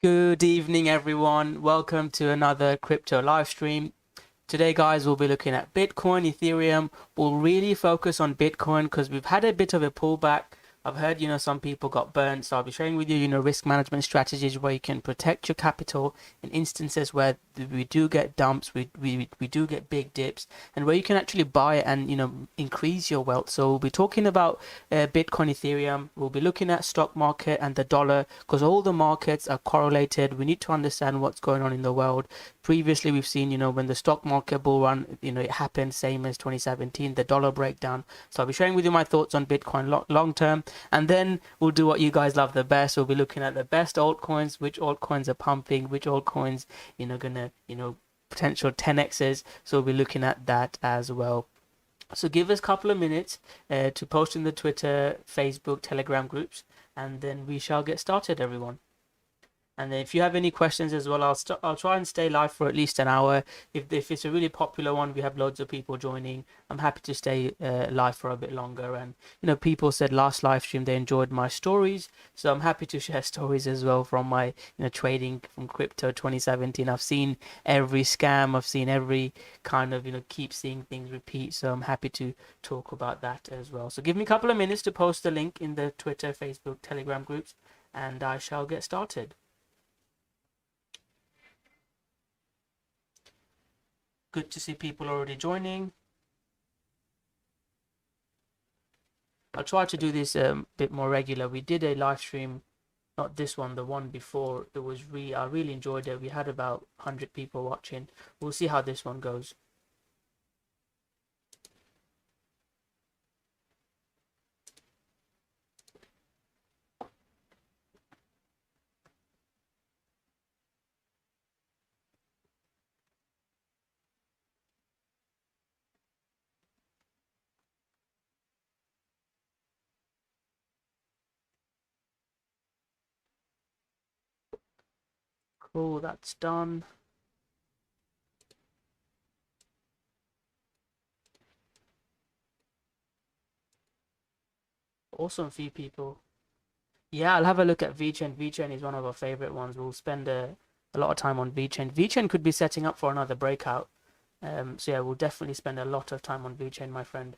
Good evening, everyone. Welcome to another crypto live stream. Today, guys, we'll be looking at Bitcoin, Ethereum. We'll really focus on Bitcoin because we've had a bit of a pullback. I've heard, some people got burnt, so I'll be sharing with you, risk management strategies where you can protect your capital in instances where we do get dumps, we do get big dips, and where you can actually buy and, increase your wealth. So we'll be talking about Bitcoin, Ethereum. We'll be looking at stock market and the dollar because all the markets are correlated. We need to understand what's going on in the world. Previously, we've seen, when the stock market bull run, it happened same as 2017, the dollar breakdown. So I'll be sharing with you my thoughts on Bitcoin long term, and then we'll do what you guys love the best. We'll be looking at the best altcoins, which altcoins are pumping, which altcoins, gonna, potential 10x's. So we'll be looking at that as well. So give us a couple of minutes to post in the Twitter, Facebook, Telegram groups, and then we shall get started, everyone. And then if you have any questions as well, I'll try and stay live for at least an hour. If it's a really popular one, we have loads of people joining. I'm happy to stay live for a bit longer. And people said last live stream they enjoyed my stories, so I'm happy to share stories as well from my trading from crypto 2017. I've seen every scam. I've seen every kind of keep seeing things repeat. So I'm happy to talk about that as well. So give me a couple of minutes to post the link in the Twitter, Facebook, Telegram groups, and I shall get started. Good to see people already joining. I'll try to do this a bit more regular. We did a live stream, not this one, the one before. I really enjoyed it. We had about 100 people watching. We'll see how this one goes. Cool, that's done. Awesome, few people. Yeah, I'll have a look at VChain. VChain is one of our favorite ones. We'll spend a lot of time on VChain. VChain could be setting up for another breakout. So yeah, we'll definitely spend a lot of time on VChain, my friend.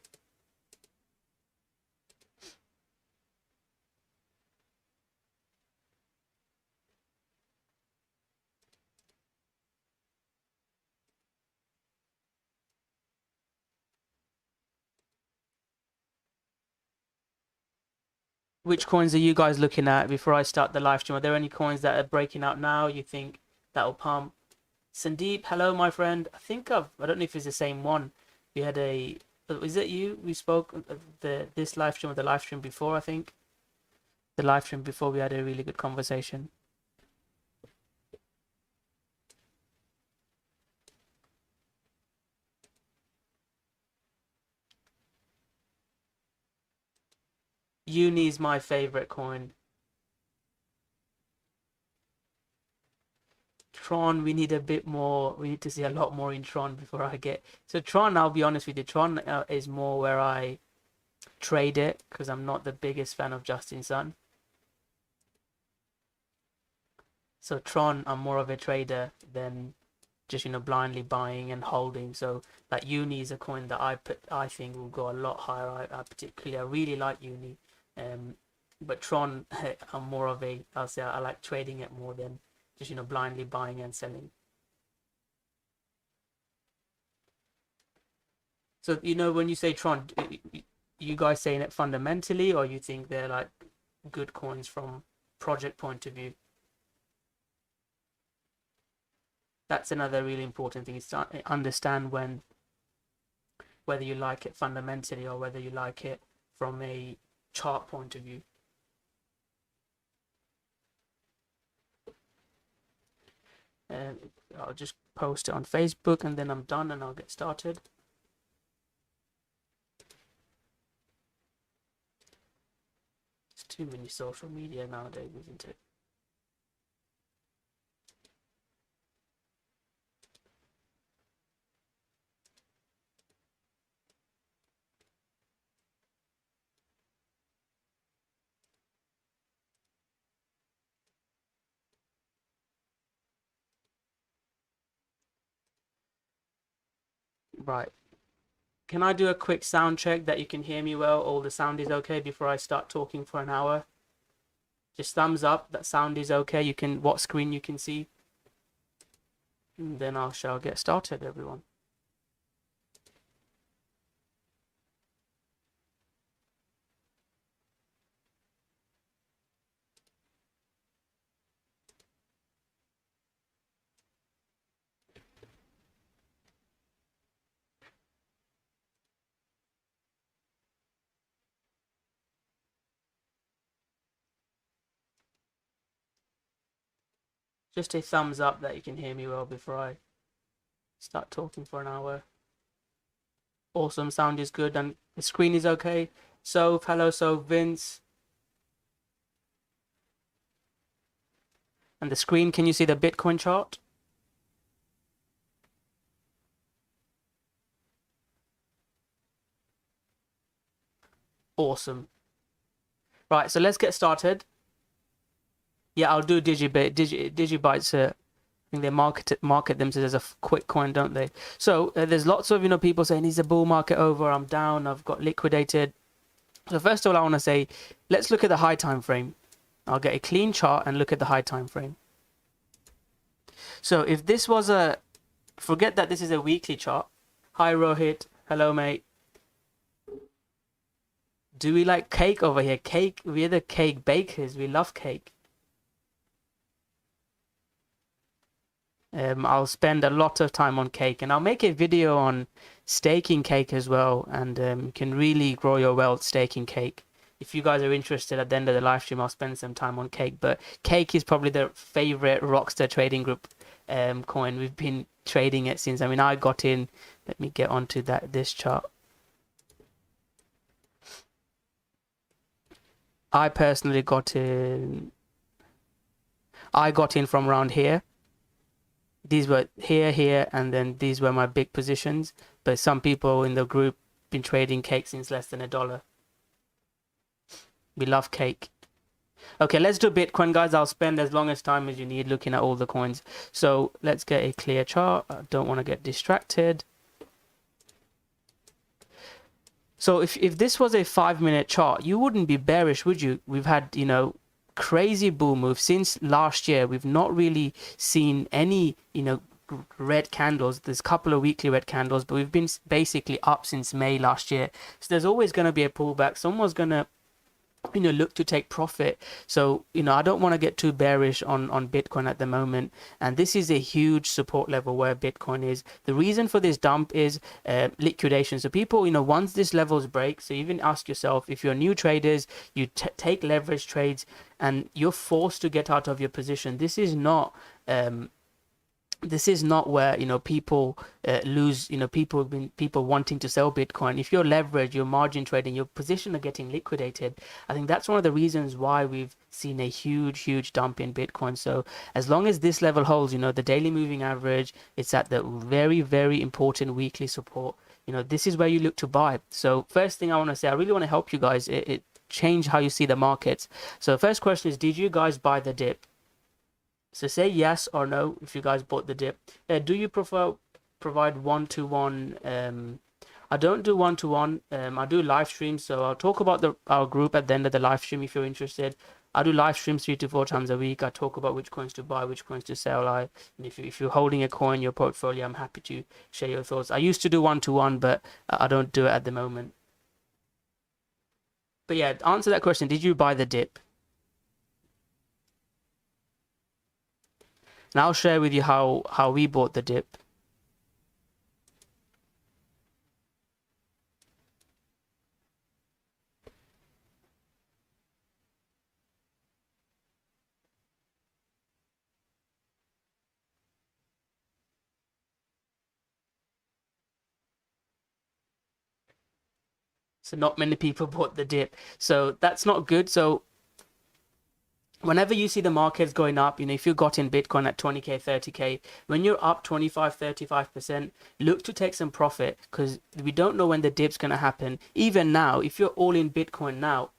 Which coins are you guys looking at before I start the live stream? Are there any coins that are breaking out now you think that'll pump? Sandeep, hello, my friend. I don't know if it's the same one. We had is it you? We spoke this live stream or the live stream before, I think. The live stream before we had a really good conversation. Uni is my favorite coin. Tron, we need a bit more. We need to see a lot more in Tron before I get. So Tron, I'll be honest with you, Tron is more where I trade it because I'm not the biggest fan of Justin Sun. So Tron, I'm more of a trader than just blindly buying and holding. So like Uni is a coin that I think will go a lot higher. I really like Uni, but Tron I'm more of a I'll say I like trading it more than just blindly buying and selling. So when you say Tron, you guys saying it fundamentally, or you think they're like good coins from project point of view? That's another really important thing is to understand whether you like it fundamentally or whether you like it from a chart point of view. Uh, I'll just post it on Facebook and then I'm done and I'll get started. It's too many social media nowadays, isn't it? Right. Can I do a quick sound check that you can hear me well? All the sound is okay before I start talking for an hour? Just thumbs up that sound is okay. You can, what screen you can see. And then I shall get started, everyone. Just a thumbs up that you can hear me well before I start talking for an hour. Awesome, sound is good and the screen is okay. So, hello, so Vince. And the screen, can you see the Bitcoin chart? Awesome. Right, so let's get started. Yeah, I'll do Digibytes. I think they market themselves as a quick coin, don't they? So there's lots of people saying, "Is the bull market over? I'm down. I've got liquidated." So first of all, I want to say, let's look at the high time frame. I'll get a clean chart and look at the high time frame. So if this was forget that this is a weekly chart. Hi Rohit, hello mate. Do we like cake over here? Cake, we're the cake bakers. We love cake. I'll spend a lot of time on cake, and I'll make a video on staking cake as well, and you can really grow your wealth staking cake. If you guys are interested, at the end of the live stream, I'll spend some time on cake. But cake is probably the favorite Rockstar Trading Group coin. We've been trading it since. I got in. Let me get onto this chart. I personally got in. I got in from around here. These were here, and then these were my big positions. But some people in the group been trading cake since less than $1. We love cake. Okay, let's do Bitcoin, guys. I'll spend as long as time as you need looking at all the coins. So let's get a clear chart. I don't want to get distracted. So if this was a 5-minute chart, you wouldn't be bearish, would you? We've had, crazy bull move since last year. We've not really seen any, red candles. There's a couple of weekly red candles, but we've been basically up since May last year. So there's always going to be a pullback. Someone's going to look to take profit. So I don't want to get too bearish on Bitcoin at the moment, and this is a huge support level where Bitcoin is. The reason for this dump is liquidation. So people, once this levels break, so even ask yourself, if you're new traders, you take leverage trades and you're forced to get out of your position. This is not where people lose. People wanting to sell Bitcoin. If you're leveraged, you're margin trading, your position are getting liquidated. I think that's one of the reasons why we've seen a huge dump in Bitcoin. So as long as this level holds, the daily moving average, it's at the very important weekly support. This is where you look to buy. So first thing I want to say, I really want to help you guys. It change how you see the markets. So first question is, did you guys buy the dip? So say yes or no if you guys bought the dip. Do you provide one-to-one? I don't do one-to-one. I do live streams, so I'll talk about our group at the end of the live stream if you're interested. I do live streams 3 to 4 times a week. I talk about which coins to buy, which coins to sell. And if you're holding a coin in your portfolio, I'm happy to share your thoughts. I used to do one-to-one, but I don't do it at the moment. But yeah, answer that question. Did you buy the dip? And I'll share with you how we bought the dip. So not many people bought the dip. So that's not good. So whenever you see the markets going up, if you got in Bitcoin at 20K, 30K, when you're up 25, 35%, look to take some profit, because we don't know when the dip's going to happen. Even now, if you're all in Bitcoin now,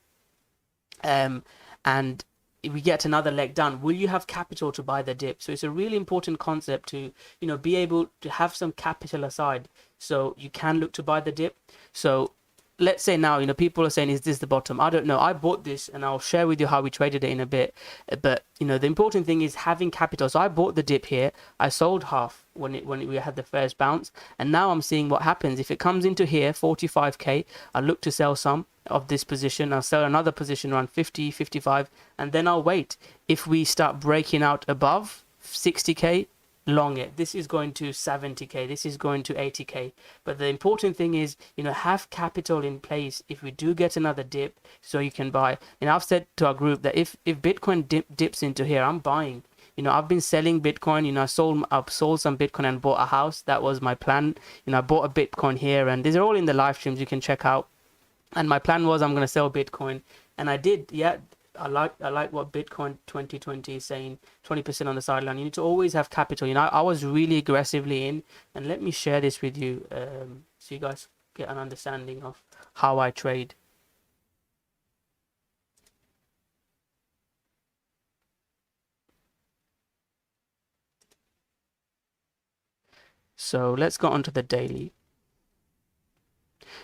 and we get another leg down, will you have capital to buy the dip? So it's a really important concept to, be able to have some capital aside. so you can look to buy the dip. So let's say now, people are saying, is this the bottom? I don't know. I bought this and I'll share with you how we traded it in a bit. But, the important thing is having capital. So I bought the dip here. I sold half when we had the first bounce. And now I'm seeing what happens. If it comes into here, 45K, I'll look to sell some of this position. I'll sell another position around 50, 55, and then I'll wait. If we start breaking out above 60K, long it. This is going to 70K, this is going to 80K. But the important thing is, have capital in place if we do get another dip, so you can buy. And I've said to our group that if Bitcoin dips into here, I'm buying. I've been selling Bitcoin. I've sold some Bitcoin and bought a house. That was my plan. I bought a Bitcoin here, and these are all in the live streams you can check out. And my plan was I'm going to sell Bitcoin, and I did. Yeah, I like what Bitcoin 2020 is saying, 20% on the sideline. You need to always have capital. I was really aggressively in, and let me share this with you, so you guys get an understanding of how I trade. So let's go on to the daily.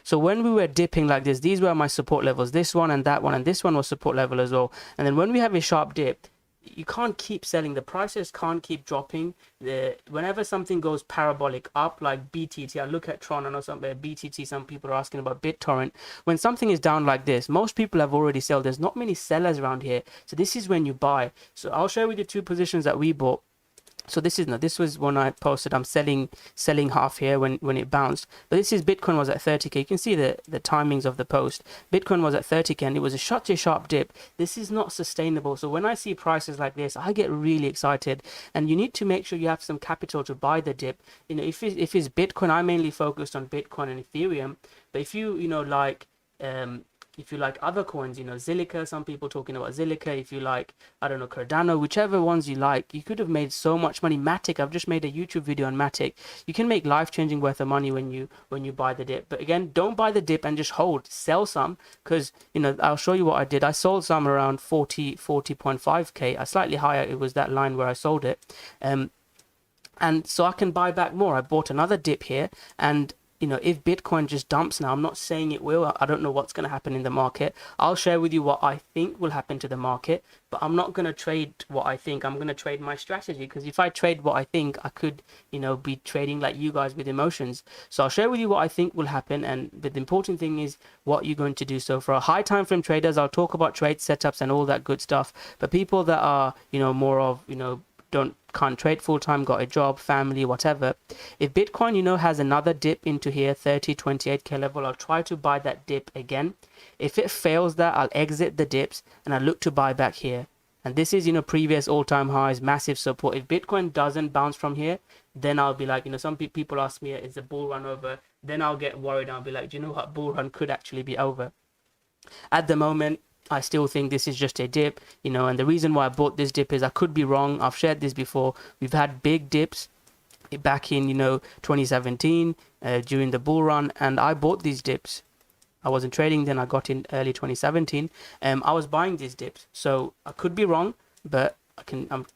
So when we were dipping like this, these were my support levels, this one and that one, and this one was support level as well. And then when we have a sharp dip, you can't keep selling. The prices can't keep dropping. Whenever something goes parabolic up, like BTT, I look at Tron, I know some BTT, some people are asking about BitTorrent. When something is down like this, most people have already sold. There's not many sellers around here. So this is when you buy. So I'll share with you two positions that we bought. So this was when I posted I'm selling half here when it bounced. But this is Bitcoin was at 30K. You can see the timings of the post. Bitcoin was at 30K and it was such a sharp dip. This is not sustainable. So when I see prices like this, I get really excited. And you need to make sure you have some capital to buy the dip. If it's Bitcoin, I mainly focused on Bitcoin and Ethereum. But if you if you like other coins, Zilliqa, some people talking about Zilliqa. If you like, I don't know, Cardano, whichever ones you like, you could have made so much money. Matic, I've just made a YouTube video on Matic. You can make life-changing worth of money when you buy the dip. But again, don't buy the dip and just hold. Sell some, because I'll show you what I did. I sold some around 40.5K, slightly higher. It was that line where I sold it, and so I can buy back more. I bought another dip here, and if Bitcoin just dumps now, I'm not saying it will. I don't know what's going to happen in the market. I'll share with you what I think will happen to the market, but I'm not going to trade what I think. I'm going to trade my strategy, because if I trade what I think, I could, be trading like you guys with emotions. So I'll share with you what I think will happen, but the important thing is what you're going to do. So for high time frame traders, I'll talk about trade setups and all that good stuff. But people that are, more of, can't trade full time, got a job, family, whatever. If Bitcoin, has another dip into here, 28K level, I'll try to buy that dip again. If it fails that, I'll exit the dips and I'll look to buy back here. And this is, previous all-time highs, massive support. If Bitcoin doesn't bounce from here, then I'll be like, some people ask me, is the bull run over? Then I'll get worried. I'll be like, do you know what? Bull run could actually be over. At the moment, I still think this is just a dip, and the reason why I bought this dip is I could be wrong. I've shared this before. We've had big dips back in, 2017 during the bull run, and I bought these dips. I wasn't trading then. I got in early 2017. I was buying these dips, so I could be wrong, but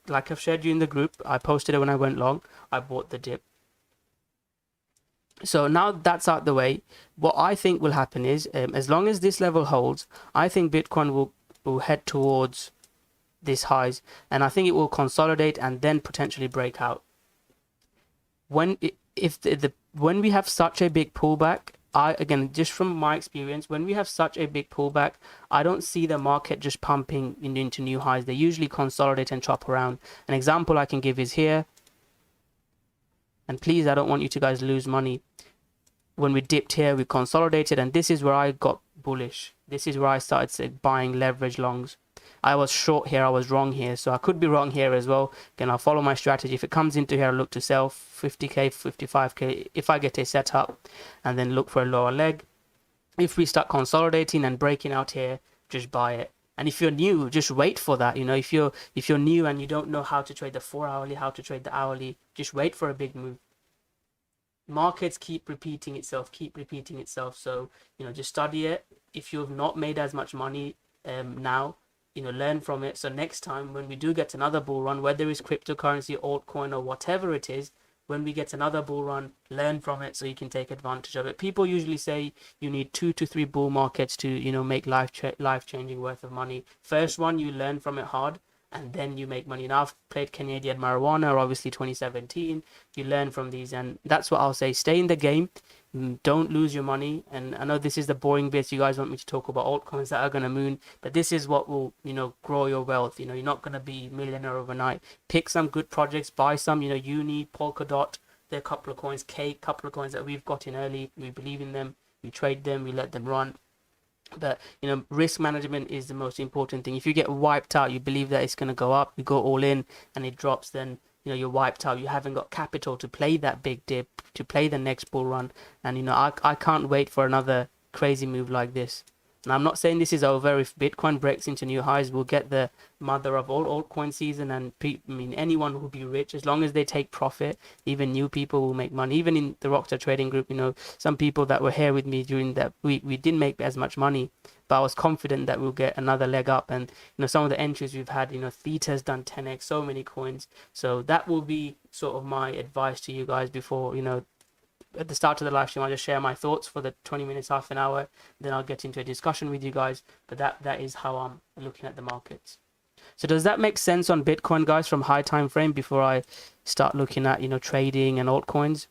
like I've shared you in the group. I posted it when I went long. I bought the dip. So now that's out the way, what I think will happen is, as long as this level holds, I think Bitcoin will head towards this highs, and I think it will consolidate and then potentially break out. When we have such a big pullback, again, just from my experience, when we have such a big pullback, I don't see the market just pumping into new highs. They usually consolidate and chop around. An example I can give is here. And please, I don't want you to guys lose money. When we dipped here, we consolidated, and this is where I got bullish. This is where I started buying leverage longs. I was short here, I was wrong here, so I could be wrong here as well. Again, I'll follow my strategy. If it comes into here, I'll look to sell 50K, 55K if I get a setup, and then look for a lower leg. If we start consolidating and breaking out here, just buy it. And if you're new, just wait for that. If you're new and you don't know how to trade the 4-hourly, how to trade the hourly, just wait for a big move. Markets keep repeating itself. So, just study it. If you have not made as much money now, learn from it. So next time when we do get another bull run, whether it's cryptocurrency, altcoin, or whatever it is, when we get another bull run, learn from it so you can take advantage of it. People usually say you need 2 to 3 bull markets to, make life changing worth of money. First one, you learn from it hard, and then you make money. Now I've played Canadian marijuana, obviously 2017. You learn from these, and that's what I'll say. Stay in the game. Don't lose your money. And I know this is the boring bits. You guys want me to talk about altcoins that are going to moon, but this is what will, grow your wealth. You're not going to be millionaire overnight. Pick some good projects, buy some, Uni, Polkadot. There are a couple of coins, Cake, couple of coins that we've got in early. We believe in them. We trade them. We let them run. But risk management is the most important thing. If you get wiped out, you believe that it's going to go up, you go all in, and it drops, then you're wiped out. You haven't got capital to play that big dip, to play the next bull run. And I can't wait for another crazy move like this. And I'm not saying this is over. If Bitcoin breaks into new highs, we'll get the mother of all altcoin season, and anyone will be rich as long as they take profit. Even new people will make money. Even in the Rocko trading group, some people that were here with me during that week, we didn't make as much money, but I was confident that we'll get another leg up. And some of the entries we've had, Theta's done 10x, so many coins. So that will be sort of my advice to you guys before, at the start of the live stream. I'll just share my thoughts for the 20 minutes, half an hour. Then I'll get into a discussion with you guys. But that is how I'm looking at the markets. So does that make sense on Bitcoin, guys, from high time frame before I start looking at, trading and altcoins?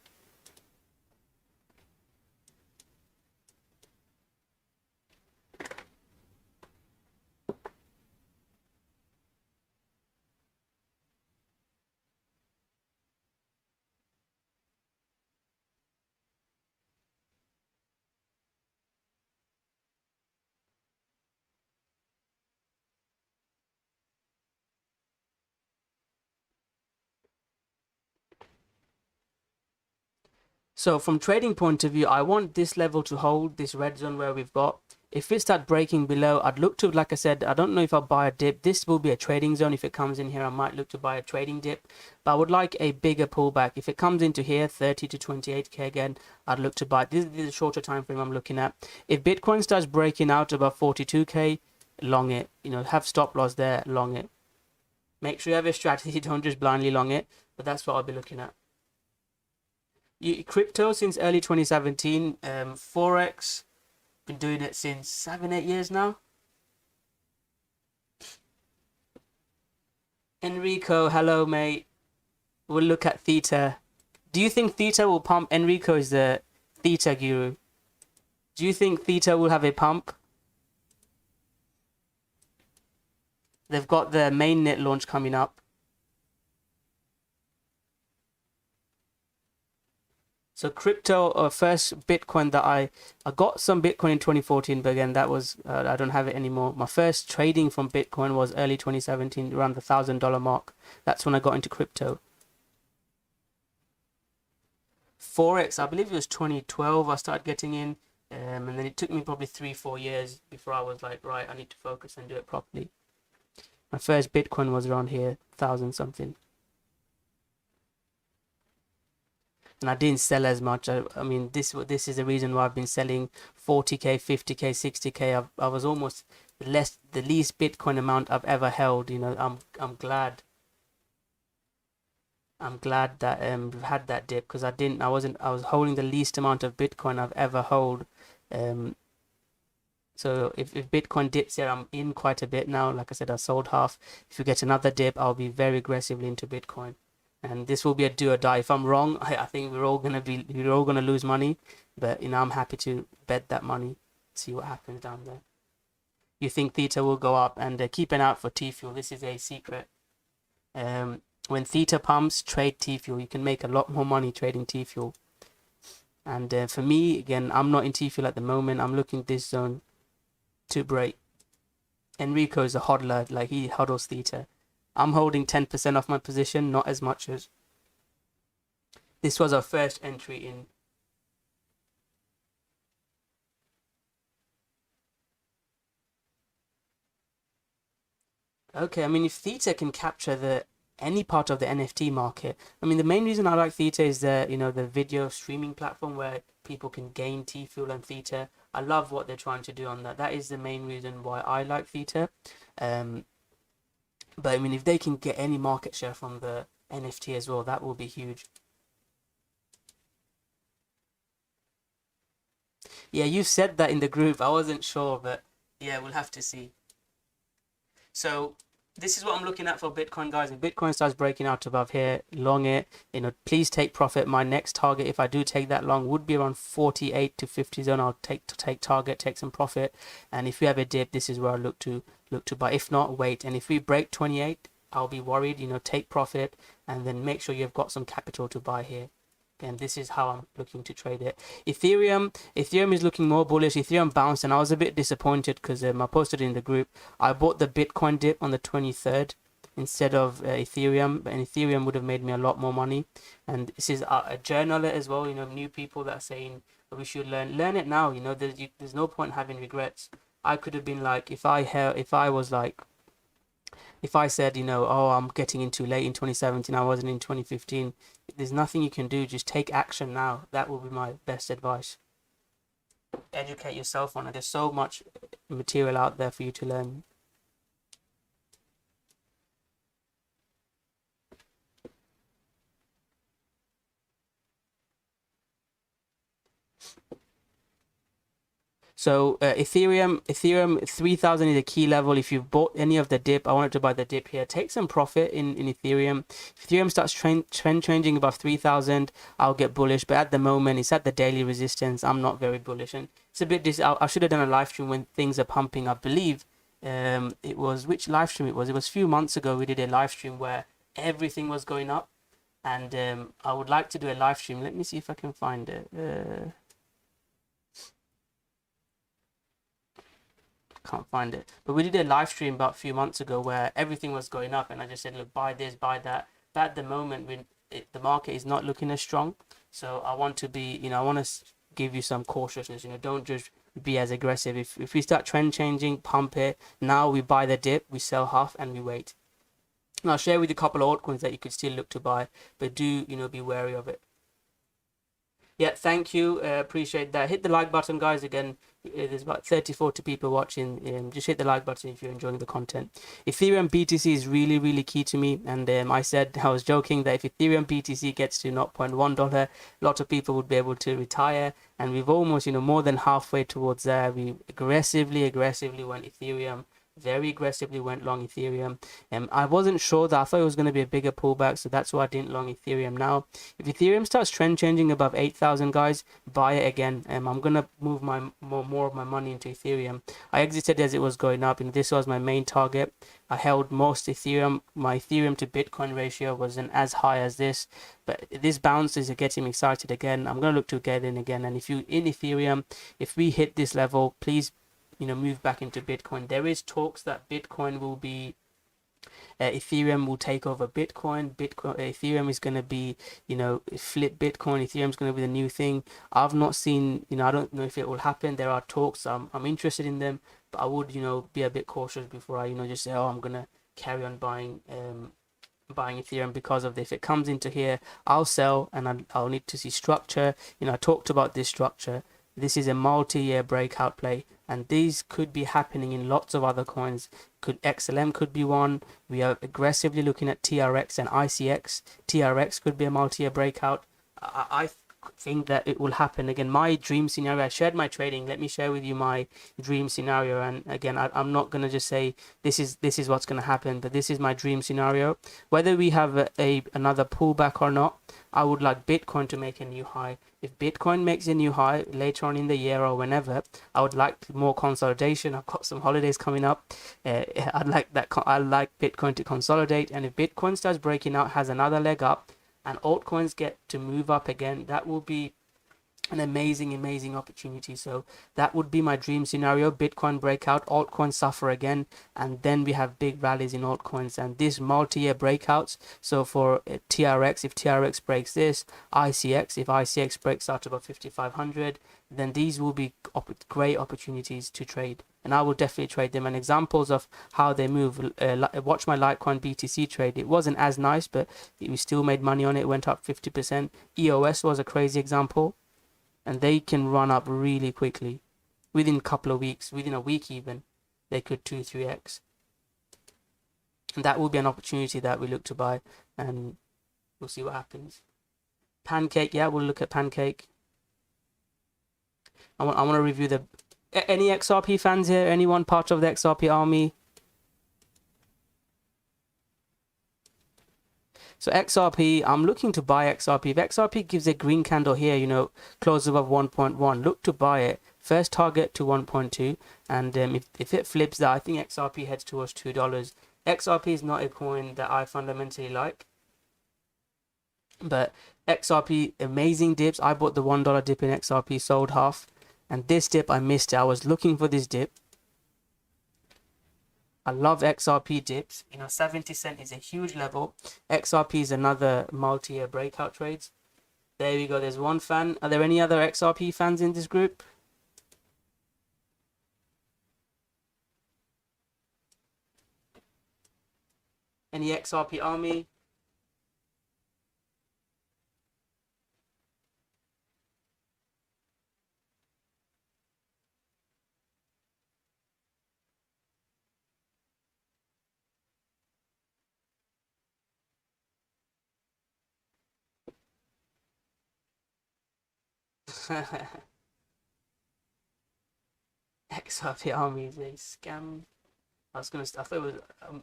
So from trading point of view, I want this level to hold, this red zone where we've got. If it start breaking below, I'd look to, like I said, I don't know if I'll buy a dip. This will be a trading zone. If it comes in here, I might look to buy a trading dip. But I would like a bigger pullback. If it comes into here, 30 to 28k again, I'd look to buy. This is a shorter time frame I'm looking at. If Bitcoin starts breaking out above 42k, long it. Have stop loss there, long it. Make sure you have a strategy. Don't just blindly long it. But that's what I'll be looking at. Crypto since early 2017, Forex, been doing it since 7-8 years now. Enrico, hello mate. We'll look at Theta. Do you think Theta will pump? Enrico is the Theta guru. Do you think Theta will have a pump? They've got the mainnet launch coming up. So crypto, first Bitcoin that I got some Bitcoin in 2014, but again, that was, I don't have it anymore. My first trading from Bitcoin was early 2017, around the $1,000 mark. That's when I got into crypto. Forex, I believe it was 2012 I started getting in. And then it took me probably 3-4 years before I was like, right, I need to focus and do it properly. My first Bitcoin was around here, 1,000 something. And I didn't sell as much. I mean, this is the reason why I've been selling 40k, 50k, 60k. I was almost the least Bitcoin amount I've ever held. I'm glad. I'm glad that we've had that dip, because I was holding the least amount of Bitcoin I've ever held. So if Bitcoin dips here, I'm in quite a bit now. Like I said, I sold half. If you get another dip, I'll be very aggressively into Bitcoin. And this will be a do or die. If I'm wrong, I think we're all gonna lose money. But I'm happy to bet that money, see what happens down there. You think Theta will go up, and keep an eye out for T-Fuel. This is a secret. When Theta pumps, trade T-Fuel. You can make a lot more money trading T-Fuel. And for me, again, I'm not in T-Fuel at the moment. I'm looking at this zone to break. Enrico is a hodler, like he hodls Theta. I'm holding 10% off my position, not as much as. This was our first entry in. Okay, I mean, if Theta can capture any part of the NFT market, I mean, the main reason I like Theta is the video streaming platform where people can gain T-Fuel and Theta. I love what they're trying to do on that. That is the main reason why I like Theta. But I mean, if they can get any market share from the NFT as well, that will be huge. Yeah, you said that in the group. I wasn't sure, but yeah, we'll have to see. So this is what I'm looking at for Bitcoin, guys. If Bitcoin starts breaking out above here, long it, please take profit. My next target, if I do take that long, would be around 48 to 50 zone. I'll take target, take some profit. And if we have a dip, this is where I look to buy. If not, wait. And if we break 28, I'll be worried, take profit and then make sure you've got some capital to buy here. And this is how I'm looking to trade it. Ethereum is looking more bullish. Ethereum bounced and I was a bit disappointed because I posted it in the group. I bought the Bitcoin dip on the 23rd instead of Ethereum, and Ethereum would have made me a lot more money. And this is a journaler as well, new people that are saying we should learn it now. There's no point having regrets. I could have been like, if I was like, if I said, oh, I'm getting in too late in 2017, I wasn't in 2015, there's nothing you can do. Just take action now. That will be my best advice. Educate yourself on it. There's so much material out there for you to learn. So Ethereum 3000 is a key level. If you've bought any of the dip, I wanted to buy the dip here. Take some profit in Ethereum. If Ethereum starts trend changing above 3000, I'll get bullish. But at the moment, it's at the daily resistance. I'm not very bullish, and it's a bit. I should have done a live stream when things are pumping. I believe it was, which live stream it was. It was a few months ago. We did a live stream where everything was going up, and I would like to do a live stream. Let me see if I can find it. Can't find it, but we did a live stream about a few months ago where everything was going up and I just said, look, buy this, buy that. But at the moment the market is not looking as strong, so I want to be, I want to give you some cautiousness. Don't just be as aggressive. If we start trend changing, pump it. Now we buy the dip, we sell half and we wait. And I'll share with you a couple of altcoins that you could still look to buy, but do be wary of it. Yeah, thank you. Appreciate that. Hit the like button, guys. Again, there's about 30-40 people watching. Just hit the like button if you're enjoying the content. Ethereum BTC is really, really key to me. And I was joking that if Ethereum BTC gets to $0.1, a lot of people would be able to retire. And we've almost, more than halfway towards there. We aggressively went Ethereum. Very aggressively went long Ethereum. I wasn't sure that. I thought it was going to be a bigger pullback, so that's why I didn't long Ethereum. Now, if Ethereum starts trend changing above 8,000, guys, buy it again. I'm going to move more of my money into Ethereum. I exited as it was going up, and this was my main target. I held most Ethereum. My Ethereum to Bitcoin ratio wasn't as high as this, but this bounce is getting me excited again. I'm going to look to get in again, and if you in Ethereum, if we hit this level, please move back into Bitcoin. There is talks that Bitcoin will be Ethereum will take over Bitcoin. Ethereum is going to be, flip Bitcoin. Ethereum is going to be the new thing. I've not seen, I don't know if it will happen. There are talks. I'm interested in them, but I would, be a bit cautious before I, just say, oh, I'm going to carry on buying Ethereum because of this. If it comes into here, I'll sell, and I'll need to see structure. I talked about this structure. This is a multi-year breakout play, and these could be happening in lots of other coins. XLM could be one. We are aggressively looking at TRX and ICX. TRX could be a multi-year breakout. I think that it will happen. Again, my dream scenario, I shared my trading. Let me share with you my dream scenario. And again, I'm not going to just say this is what's going to happen, but this is my dream scenario. Whether we have another pullback or not, I would like Bitcoin to make a new high. If Bitcoin makes a new high later on in the year or whenever, I would like more consolidation. I've got some holidays coming up. I'd like Bitcoin to consolidate. And if Bitcoin starts breaking out, has another leg up, and altcoins get to move up again, that will be an amazing opportunity. So that would be my dream scenario. Bitcoin breakout, altcoins suffer again, and then we have big rallies in altcoins and this multi-year breakouts. So for TRX, if TRX breaks this, ICX, if ICX breaks out above 5500, then these will be great opportunities to trade, and I will definitely trade them. And examples of how they move, watch my Litecoin BTC trade. It wasn't as nice, but we still made money on it. It went up 50%. EOS was a crazy example, and they can run up really quickly. Within a couple of weeks, within a week even, they could 2-3x. And that will be an opportunity that we look to buy, and we'll see what happens. Pancake, yeah, we'll look at Pancake. I want to review the any XRP fans here? Anyone part of the XRP army? So XRP, I'm looking to buy XRP. If XRP gives a green candle here, you know, close above 1.1, look to buy it. First target to 1.2, and if it flips that, I think XRP heads towards $2. XRP is not a coin that I fundamentally like, but XRP, amazing dips. I bought the $1 dip in XRP, sold half, and this dip I missed it. I was looking for this dip. I love XRP dips. You know, 70 cent is a huge level. XRP is another multi-year breakout trades. There we go. There's one fan. Are there any other XRP fans in this group? Any XRP army? XRP army is a scam. I thought it was,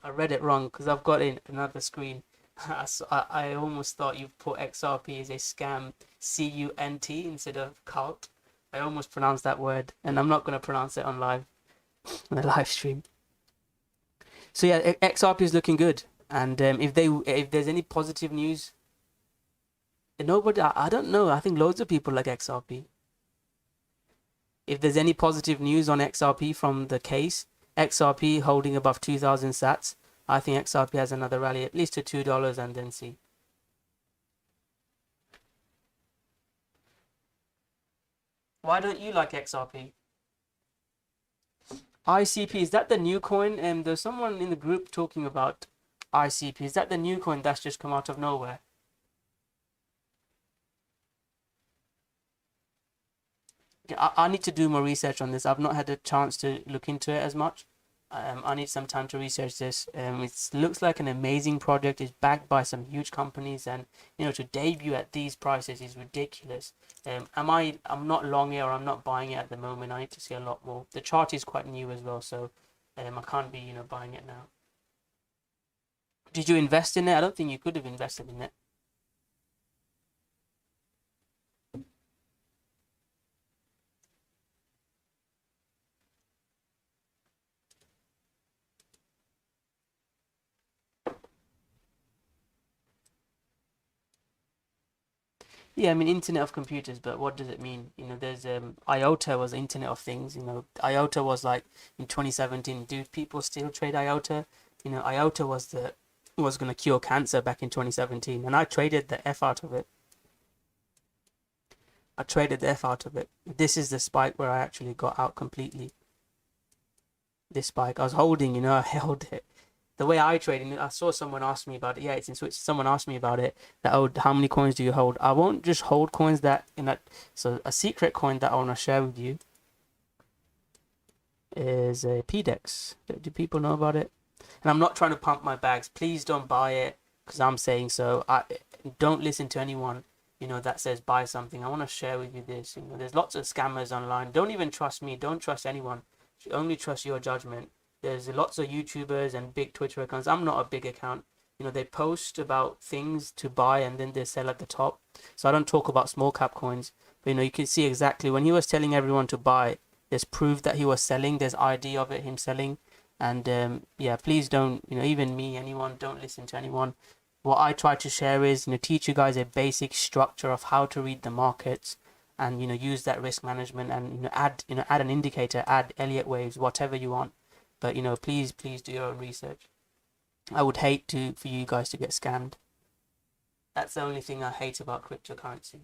I read it wrong because I've got in another screen. I almost thought you put XRP as a scam, CUNT instead of cult. I almost pronounced that word, and I'm not going to pronounce it on the live stream. So yeah, XRP is looking good, and if there's any positive news, nobody, I don't know. I think loads of people like XRP. If there's any positive news on XRP from the case, XRP holding above 2,000 sats, I think XRP has another rally at least to $2 and then see. Why don't you like XRP? ICP, is that the new coin? There's someone in the group talking about ICP. Is that the new coin that's just come out of nowhere? I need to do more research on this. I've not had a chance to look into it as much. I need some time to research this. It looks like an amazing project. It's backed by some huge companies, and you know, to debut at these prices is ridiculous. I'm not long here, or I'm not buying it at the moment. I need to see a lot more. The chart is quite new as well, so I can't be buying it now. Did you invest in it? I don't think you could have invested in it. Yeah, I mean Internet of Computers, but what does it mean? There's IOTA was Internet of Things. IOTA was like in 2017. Do people still trade IOTA? IOTA was gonna cure cancer back in 2017, and I traded the F out of it. I traded the F out of it. This is the spike where I actually got out completely. This spike, I was holding, I held it. The way I trade, and I saw someone ask me about it. Yeah, it's in Switch. Someone asked me about it. That, oh, how many coins do you hold? I won't just hold coins that So a secret coin that I want to share with you is a PDEX. Do people know about it? And I'm not trying to pump my bags. Please don't buy it because I'm saying so. I don't listen to anyone that says buy something. I want to share with you this. There's lots of scammers online. Don't even trust me. Don't trust anyone. Only trust your judgment. There's lots of YouTubers and big Twitter accounts. I'm not a big account. They post about things to buy and then they sell at the top. So I don't talk about small cap coins. But you can see exactly when he was telling everyone to buy, there's proof that he was selling. There's ID of it, him selling. And yeah, please don't, even me, anyone, don't listen to anyone. What I try to share is, teach you guys a basic structure of how to read the markets and, use that risk management and, add an indicator, add Elliott waves, whatever you want. But, please do your own research. I would hate for you guys to get scammed. That's the only thing I hate about cryptocurrency.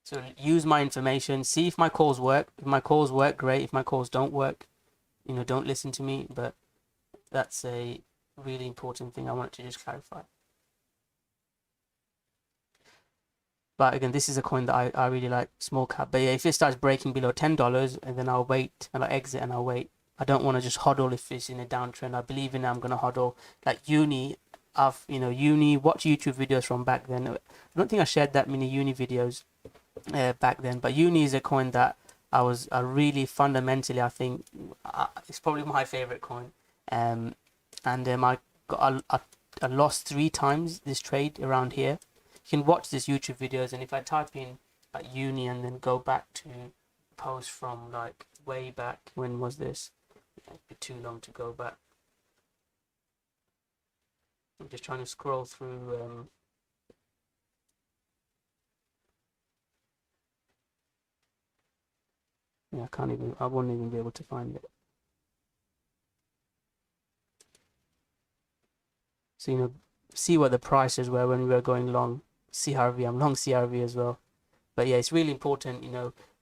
So use my information, see if my calls work. If my calls work, great. If my calls don't work, don't listen to me. But that's a really important thing I wanted to just clarify. But again, this is a coin that I really like, small cap. But yeah, if it starts breaking below $10, and then I'll wait and I'll exit and I'll wait. I don't want to just hodl if it's in a downtrend. I believe in it, I'm gonna hodl. Like uni, watch YouTube videos from back then. I don't think I shared that many uni videos. back then. But Uni is a coin that I really fundamentally, I think it's probably my favorite coin. And I got I lost 3 times this trade around here. You can watch this YouTube videos, and if I type in like Uni and then go back to post from like way back, when was this? It'd be too long to go back. I'm just trying to scroll through. Yeah, I won't even be able to find it. So, see what the prices were when we were going long CRV. I'm long CRV as well. But yeah, it's really important,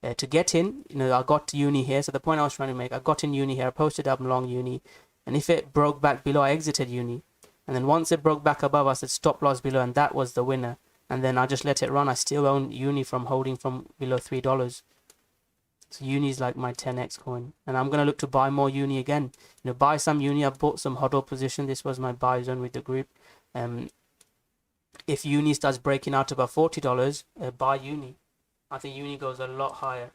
to get in. I got Uni here. So the point I was trying to make, I got in Uni here. I posted up long Uni. And if it broke back below, I exited Uni. And then once it broke back above, I said stop loss below. And that was the winner. And then I just let it run. I still own Uni from holding from below $3. So Uni is like my 10x coin. And I'm going to look to buy more Uni again. Buy some Uni. I've bought some hodl position. This was my buy zone with the group. If Uni starts breaking out above $40, buy Uni. I think Uni goes a lot higher.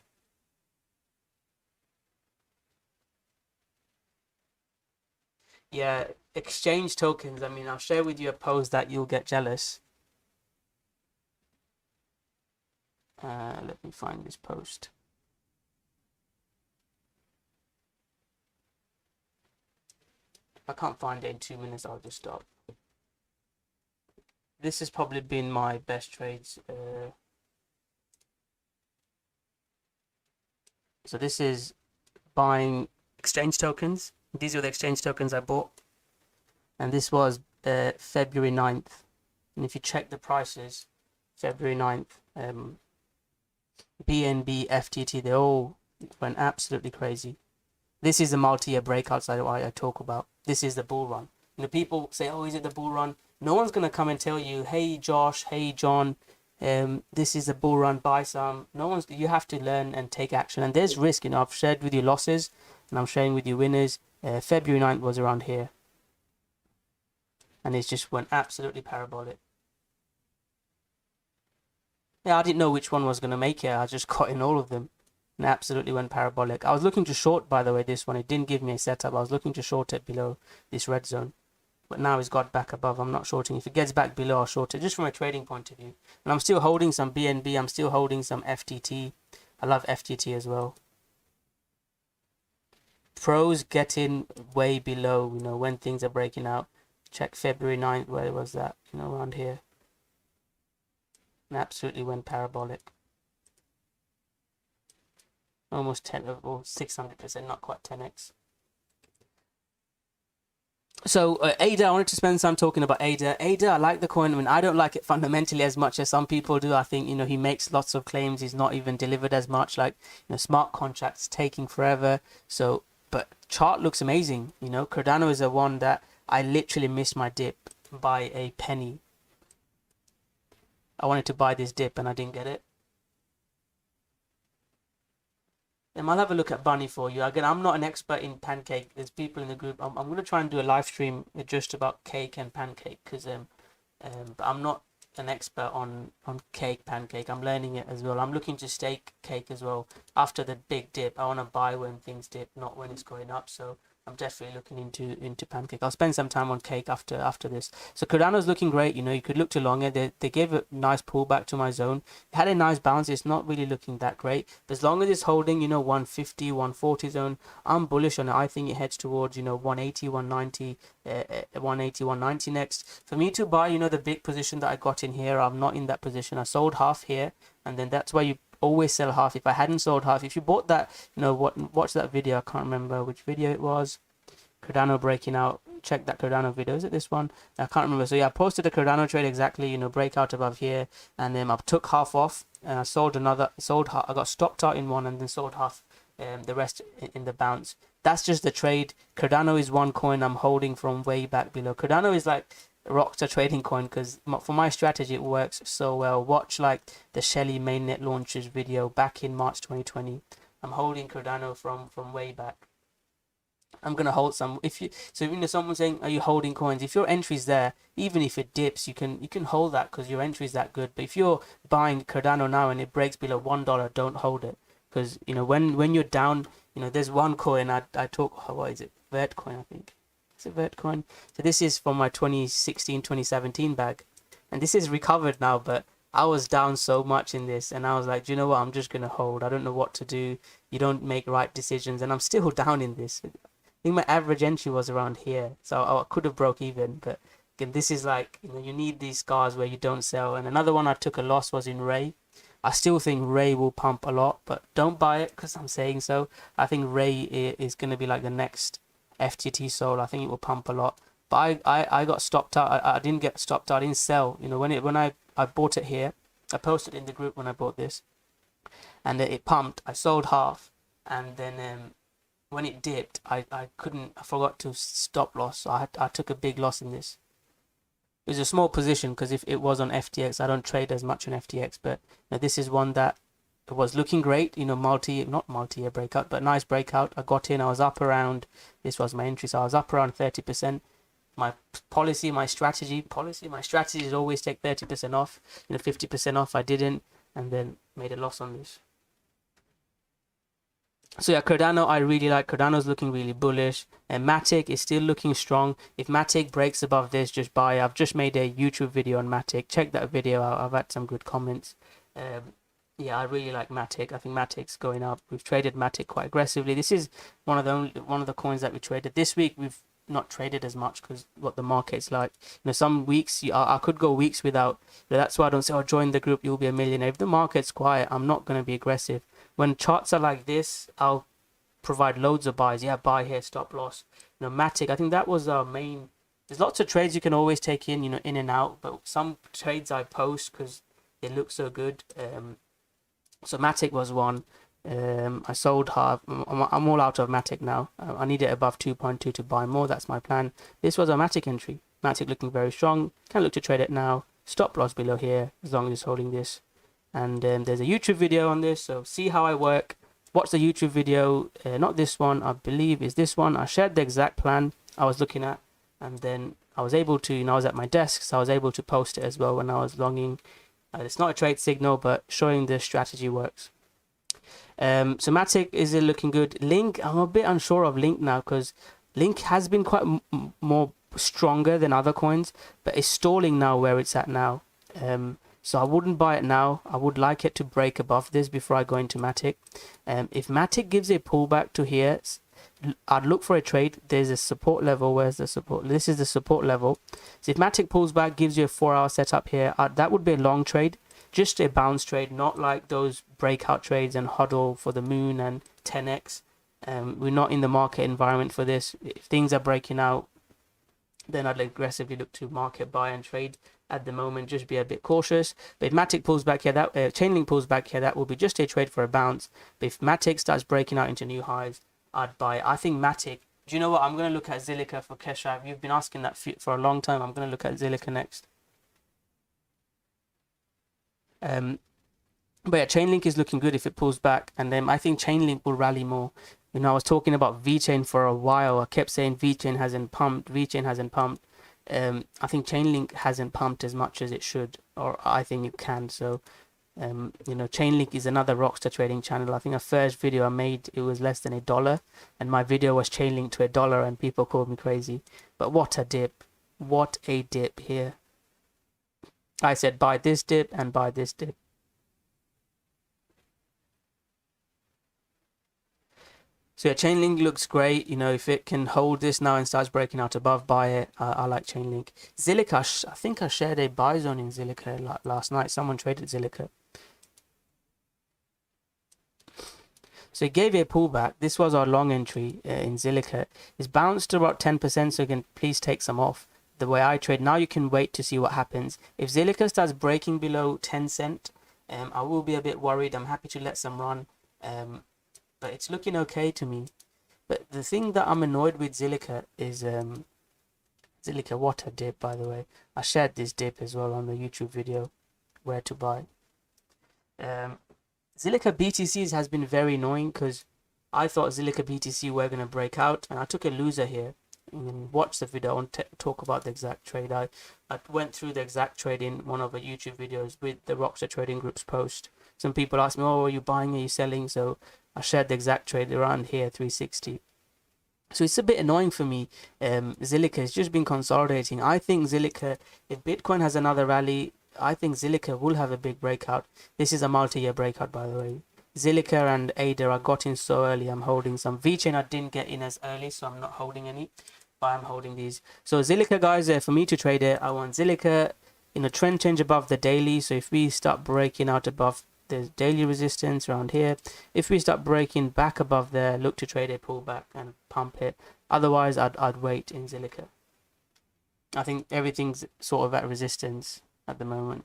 Yeah, exchange tokens. I mean, I'll share with you a post that you'll get jealous. Let me find this post. If I can't find it in 2 minutes, I'll just stop. This has probably been my best trades. So this is buying exchange tokens. These are the exchange tokens I bought. And this was February 9th. And if you check the prices, February 9th, BNB, FTT, they all went absolutely crazy. This is the multi-year breakouts I talk about. This is the bull run. People say, oh, is it the bull run? No one's going to come and tell you, hey, Josh, hey, John, this is a bull run, buy some. You have to learn and take action. And there's risk. I've shared with you losses and I'm sharing with you winners. February 9th was around here. And it just went absolutely parabolic. Yeah, I didn't know which one was going to make it. I just got in all of them. And absolutely went parabolic. I was looking to short, by the way, this one. It didn't give me a setup. I was looking to short it below this red zone. But now it's got back above. I'm not shorting. If it gets back below, I'll short it, just from a trading point of view. And I'm still holding some BNB. I'm still holding some FTT. I love FTT as well. Pros get in way below, when things are breaking out. Check February 9th, where was that? Around here. And absolutely went parabolic. Almost 10 or 600%, not quite 10x. So ADA, I wanted to spend some talking about ADA. ADA, I like the coin. I mean, I don't like it fundamentally as much as some people do. I think, he makes lots of claims. He's not even delivered as much, like, smart contracts taking forever. So, but chart looks amazing. Cardano is the one that I literally missed my dip by a penny. I wanted to buy this dip and I didn't get it. I'll have a look at Bunny for you. Again, I'm not an expert in pancake. There's people in the group. I'm going to try and do a live stream just about cake and pancake because but I'm not an expert on cake, pancake. I'm learning it as well. I'm looking to stake cake as well. After the big dip, I want to buy when things dip, not when it's going up. So I'm definitely looking into pancake. I'll spend some time on cake after this. So Cardano's looking great. You could look to long it. They gave a nice pullback to my zone. It had a nice bounce. It's not really looking that great. But as long as it's holding, 150, 140 zone, I'm bullish on it. I think it heads towards, 180, 190, 180, 190 next. For me to buy, the big position that I got in here, I'm not in that position. I sold half here, and then that's why you always sell half. If I hadn't sold half, if you bought that, watch that video. I can't remember which video it was. Cardano breaking out. Check that Cardano video. Is it this one? I can't remember. So yeah, I posted a Cardano trade exactly. Breakout above here, and then I took half off, and I sold another. Half. I got stopped out in one, and then sold half. The rest in the bounce. That's just the trade. Cardano is one coin I'm holding from way back below. Cardano is like Rockstar trading coin because for my strategy it works so well. Watch like the Shelly mainnet launches video back in March 2020. I'm holding Cardano from way back. I'm gonna hold some. If you so you know someone saying, are you holding coins? If your entry's there, even if it dips, you can hold that because your entry's that good. But if you're buying Cardano now and it breaks below $1, don't hold it because you know when you're down, you know there's one coin I talk. What is it? Vertcoin, I think. Is it Vertcoin? So this is from my 2016 2017 bag, and this is recovered now. But I was down so much in this, and I was like, do you know what? I'm just gonna hold. I don't know what to do. You don't make right decisions, and I'm still down in this. I think my average entry was around here, so I could have broke even. But again, this is like, you know, you need these scars where you don't sell. And another one I took a loss was in Ray. I still think Ray will pump a lot, but don't buy it because I'm saying so. I think Ray is going to be like the next FTT Soul. I think it will pump a lot. But I got stopped out. I didn't get stopped out. I didn't sell. You know, when I bought it here, I posted in the group when I bought this, and it pumped. I sold half, and then when it dipped, I forgot to stop loss. So I took a big loss in this. It was a small position because if it was on FTX, I don't trade as much on FTX, but you know, this is one that was looking great, you know, not multi-year breakout, but nice breakout. I got in, I was up around, this was my entry, so I was up around 30%. My strategy is always take 30% off, you know, 50% off. I didn't, and then made a loss on this. So yeah, Cardano, I really like. Cardano's looking really bullish, and Matic is still looking strong. If Matic breaks above this, just buy. I've just made a YouTube video on Matic. Check that video out. I've had some good comments. Yeah, I really like Matic. I think Matic's going up. We've traded Matic quite aggressively. This is one of the coins that we traded this week. We've not traded as much because what the market's like. You know, some weeks I could go weeks without. You know, that's why I don't say, "Oh, join the group, you'll be a millionaire." If the market's quiet, I'm not going to be aggressive. When charts are like this, I'll provide loads of buys. Yeah, buy here, stop loss. You know, Matic, I think that was our main. There's lots of trades you can always take in, you know, in and out. But some trades I post because they look so good. So Matic was one. I sold half. I'm all out of Matic now. I need it above 2.2 to buy more. That's my plan. This was a Matic entry. Matic looking very strong. Can look to trade it now. Stop loss below here as long as it's holding this. And there's a YouTube video on this, so see how I work. Watch the YouTube video, not this one, I believe is this one. I shared the exact plan I was looking at, and then I was able to, you know, I was at my desk, so I was able to post it as well when I was longing. It's not a trade signal, but showing the strategy works. So Matic is looking good. Link, I'm a bit unsure of Link now because Link has been quite more stronger than other coins, but it's stalling now where it's at now. So I wouldn't buy it now. I would like it to break above this before I go into Matic. If Matic gives a pullback to here, I'd look for a trade. There's a support level. Where's the support? This is the support level. So if Matic pulls back, gives you a 4-hour setup here, that would be a long trade. Just a bounce trade, not like those breakout trades and hodl for the moon and 10x. We're not in the market environment for this. If things are breaking out, then I'd aggressively look to market buy and trade. At the moment, just be a bit cautious. But if Matic pulls back here, that Chainlink pulls back here, that will be just a trade for a bounce. But if Matic starts breaking out into new highs, I'd buy it. I think Matic. Do you know what? I'm going to look at Zilliqa for Keshav. You've been asking that for a long time. I'm going to look at Zilliqa next. But yeah, Chainlink is looking good if it pulls back, and then I think Chainlink will rally more. You know, I was talking about VeChain for a while. I kept saying VeChain hasn't pumped. VeChain hasn't pumped. I think Chainlink hasn't pumped as much as it should, or I think it can. So, you know, Chainlink is another Rockstar trading channel. I think the first video I made, it was less than $1, and my video was Chainlink to $1, and people called me crazy. But what a dip! What a dip here! I said buy this dip and buy this dip. So yeah, Chainlink looks great. You know, if it can hold this now and starts breaking out above, buy it. I like Chainlink. Zilliqa, I think I shared a buy zone in Zilliqa last night. Someone traded Zilliqa. So it gave a pullback. This was our long entry in Zilliqa. It's bounced to about 10%, so you can please take some off. The way I trade, now you can wait to see what happens. If Zilliqa starts breaking below 10 cent, I will be a bit worried. I'm happy to let some run. But it's looking okay to me. But the thing that I'm annoyed with Zilliqa is Zilliqa, what a dip, by the way. I shared this dip as well on the YouTube video, where to buy. Zilliqa BTCs has been very annoying because I thought Zilliqa BTC were going to break out, and I took a loser here. And watch the video and talk about the exact trade. I went through the exact trade in one of the YouTube videos with the Rocko Trading Group's post. Some people asked me, "Oh, are you buying? Are you selling?" So I shared the exact trade around here, 360. So it's a bit annoying for me. Zilliqa has just been consolidating. I think Zilliqa, if Bitcoin has another rally, I think Zilliqa will have a big breakout. This is a multi-year breakout, by the way. Zilliqa and ADA I got in so early. I'm holding some. VChain I didn't get in as early, so I'm not holding any. But I'm holding these. So Zilliqa, guys, for me to trade it, I want Zilliqa in a trend change above the daily. So if we start breaking out above the daily resistance around here, if we start breaking back above there, look to trade a pullback and pump it. Otherwise, I'd wait in Zilliqa. I think everything's sort of at resistance at the moment.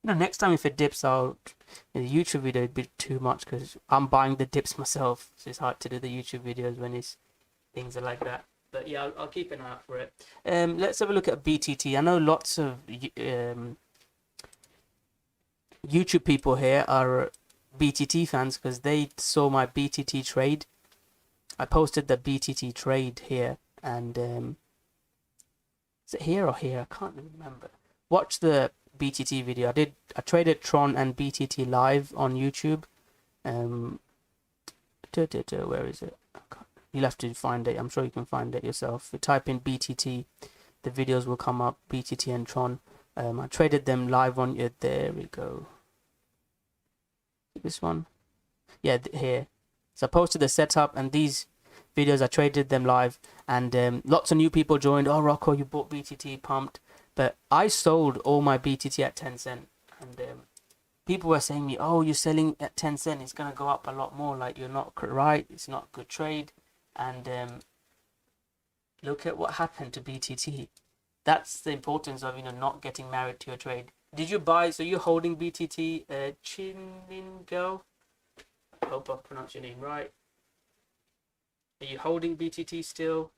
Next time if it dips out in the YouTube video, it'd be too much because I'm buying the dips myself. So it's hard to do the YouTube videos when things are like that. But yeah, I'll keep an eye out for it. Let's have a look at BTT. I know lots of YouTube people here are BTT fans because they saw my BTT trade. I posted the BTT trade here, and is it here or here? I can't remember. Watch the BTT video. I traded Tron and BTT live on YouTube. Where is it? You'll have to find it. I'm sure you can find it yourself. If you type in BTT, the videos will come up. BTT and Tron. I traded them live on it. There we go. This one, yeah, here. So I posted the setup, and these videos I traded them live, and lots of new people joined. Oh, Rocko, you bought BTT, pumped. But I sold all my BTT at 10 cent, and people were saying me, "Oh, you're selling at 10 cent. It's gonna go up a lot more. Like, you're not right. It's not a good trade." And look at what happened to BTT. That's the importance of not getting married to your trade. Did you buy? So you're holding BTT, Chinin girl. I hope I pronounced your name right. Are you holding BTT still?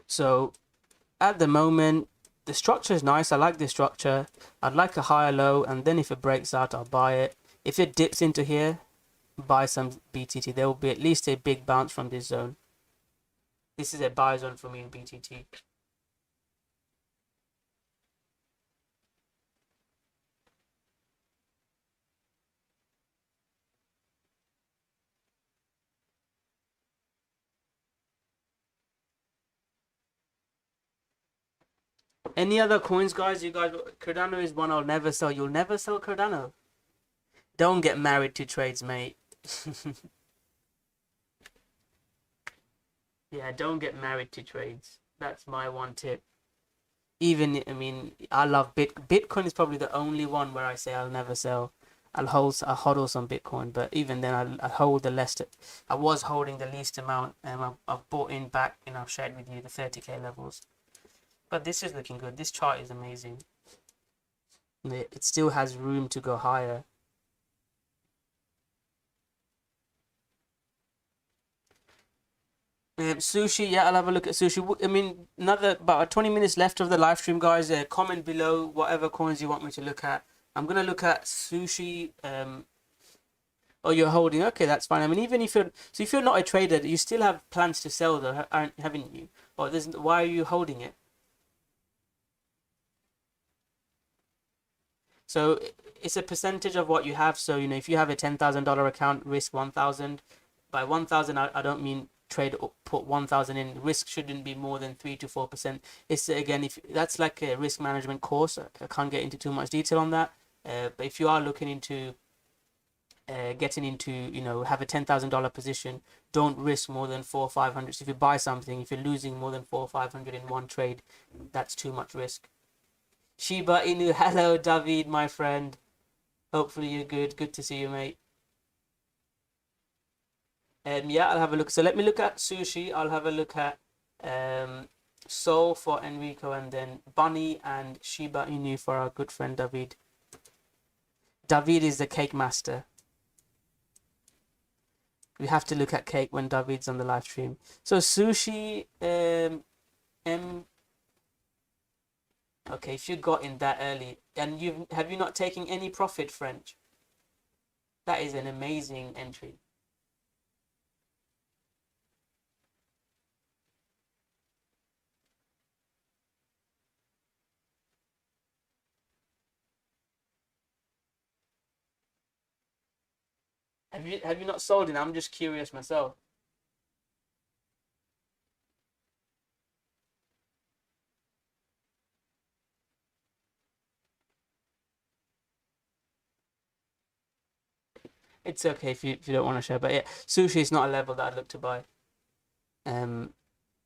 So at the moment, the structure is nice. I like this structure. I'd like a higher low, and then if it breaks out, I'll buy it. If it dips into here, buy some BTT. There will be at least a big bounce from this zone. This is a buy zone for me in BTT. Any other coins, guys? Cardano is one I'll never sell. You'll never sell Cardano. Don't get married to trades, mate. Yeah, don't get married to trades. That's my one tip. I love Bitcoin is probably the only one where I say I'll never sell. I'll hodl some Bitcoin, but even then I'll hold the least. I was holding the least amount, and I've bought in back, and I've shared with you the 30k levels. But this is looking good. This chart is amazing. It still has room to go higher. Sushi, yeah, I'll have a look at sushi. I mean, about 20 minutes left of the live stream, guys. Comment below whatever coins you want me to look at. I'm gonna look at sushi. Oh, you're holding. Okay, that's fine. I mean, even if you're not a trader, you still have plans to sell, though, haven't you? Or why are you holding it? So it's a percentage of what you have. So if you have a $10,000 account, risk 1,000. By 1,000, I don't mean trade or put 1,000 in. Risk shouldn't be more than 3 to 4%. It's again, if that's like a risk management course, I can't get into too much detail on that. But if you are looking into getting into, have a $10,000 position, don't risk more than 400 or 500. So if you buy something, if you're losing more than 400 or 500 in one trade, that's too much risk. Shiba Inu, hello David, my friend. Hopefully you're good. Good to see you, mate. Yeah, I'll have a look. So let me look at sushi. I'll have a look at Soul for Enrico, and then Bunny and Shiba Inu for our good friend David. David is the cake master. We have to look at cake when David's on the live stream. So sushi, okay, if you got in that early, And have you not taken any profit, French? That is an amazing entry. Have you not sold it? I'm just curious myself. It's okay if you don't want to share, but yeah, sushi is not a level that I'd look to buy. Um,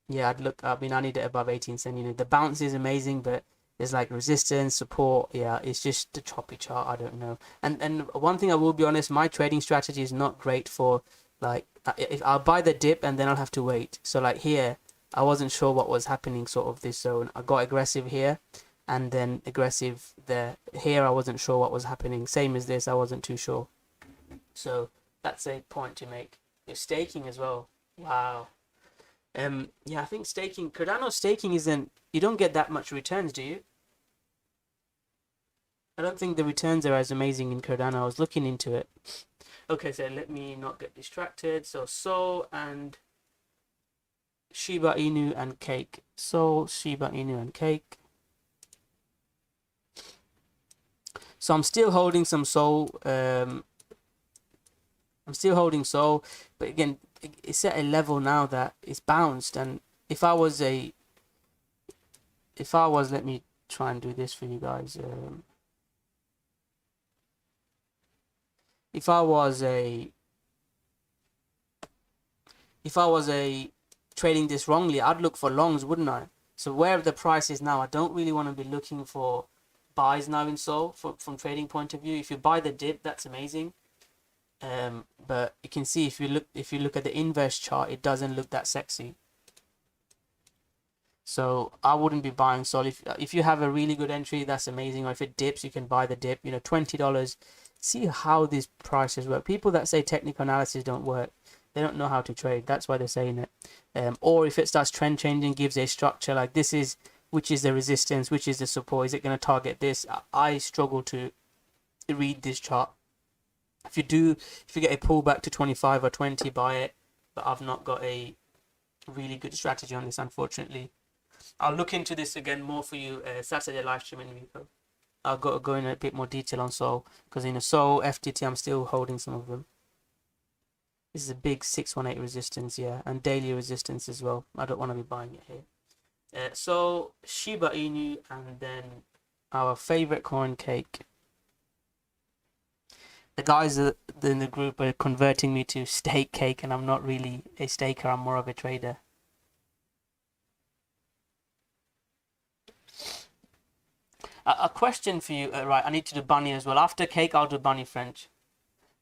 yeah, I'd look. I mean, I need it above 18 cent. You know, the bounce is amazing, but there's like resistance, support. Yeah, it's just the choppy chart. I don't know. And one thing I will be honest, my trading strategy is not great for like if I'll buy the dip and then I'll have to wait. So like here, I wasn't sure what was happening, sort of this zone. I got aggressive here, and then aggressive there. Here, I wasn't sure what was happening. Same as this, I wasn't too sure. So that's a point to make. You're staking as well. Wow. Yeah, I think staking, Cardano staking isn't, you don't get that much returns, do you? I don't think the returns are as amazing in Cardano. I was looking into it. Okay, so let me not get distracted. So Sol and Shiba Inu and Cake. Sol, Shiba Inu and Cake. So I'm still holding some Sol. I'm still holding Sol, but again, it's at a level now that it's bounced. And if I was, let me try and do this for you guys. If I was a trading this wrongly, I'd look for longs, wouldn't I? So where the price is now, I don't really want to be looking for buys now in Sol from trading point of view. If you buy the dip, that's amazing. But you can see if you look at the inverse chart, it doesn't look that sexy. So I wouldn't be buying Sol. If you have a really good entry, that's amazing. Or if it dips, you can buy the dip. You know, $20. See how these prices work. People that say technical analysis don't work, they don't know how to trade. That's why they're saying it. Or if it starts trend changing, gives a structure like this is, which is the resistance, which is the support. Is it going to target this? I struggle to read this chart. If you get a pullback to 25 or 20, buy it. But I've not got a really good strategy on this, unfortunately. I'll look into this again more for you Saturday live stream in Rocko. I'll go in a bit more detail on Sol, because in a Sol FTT I'm still holding some of them. This is a big 618 resistance, yeah, and daily resistance as well. I don't want to be buying it here. So Shiba Inu, and then our favorite coin, Cake. The guys in the group are converting me to stake Cake, and I'm not really a staker. I'm more of a trader. A question for you, right? I need to do bunny as well. After Cake, I'll do bunny French.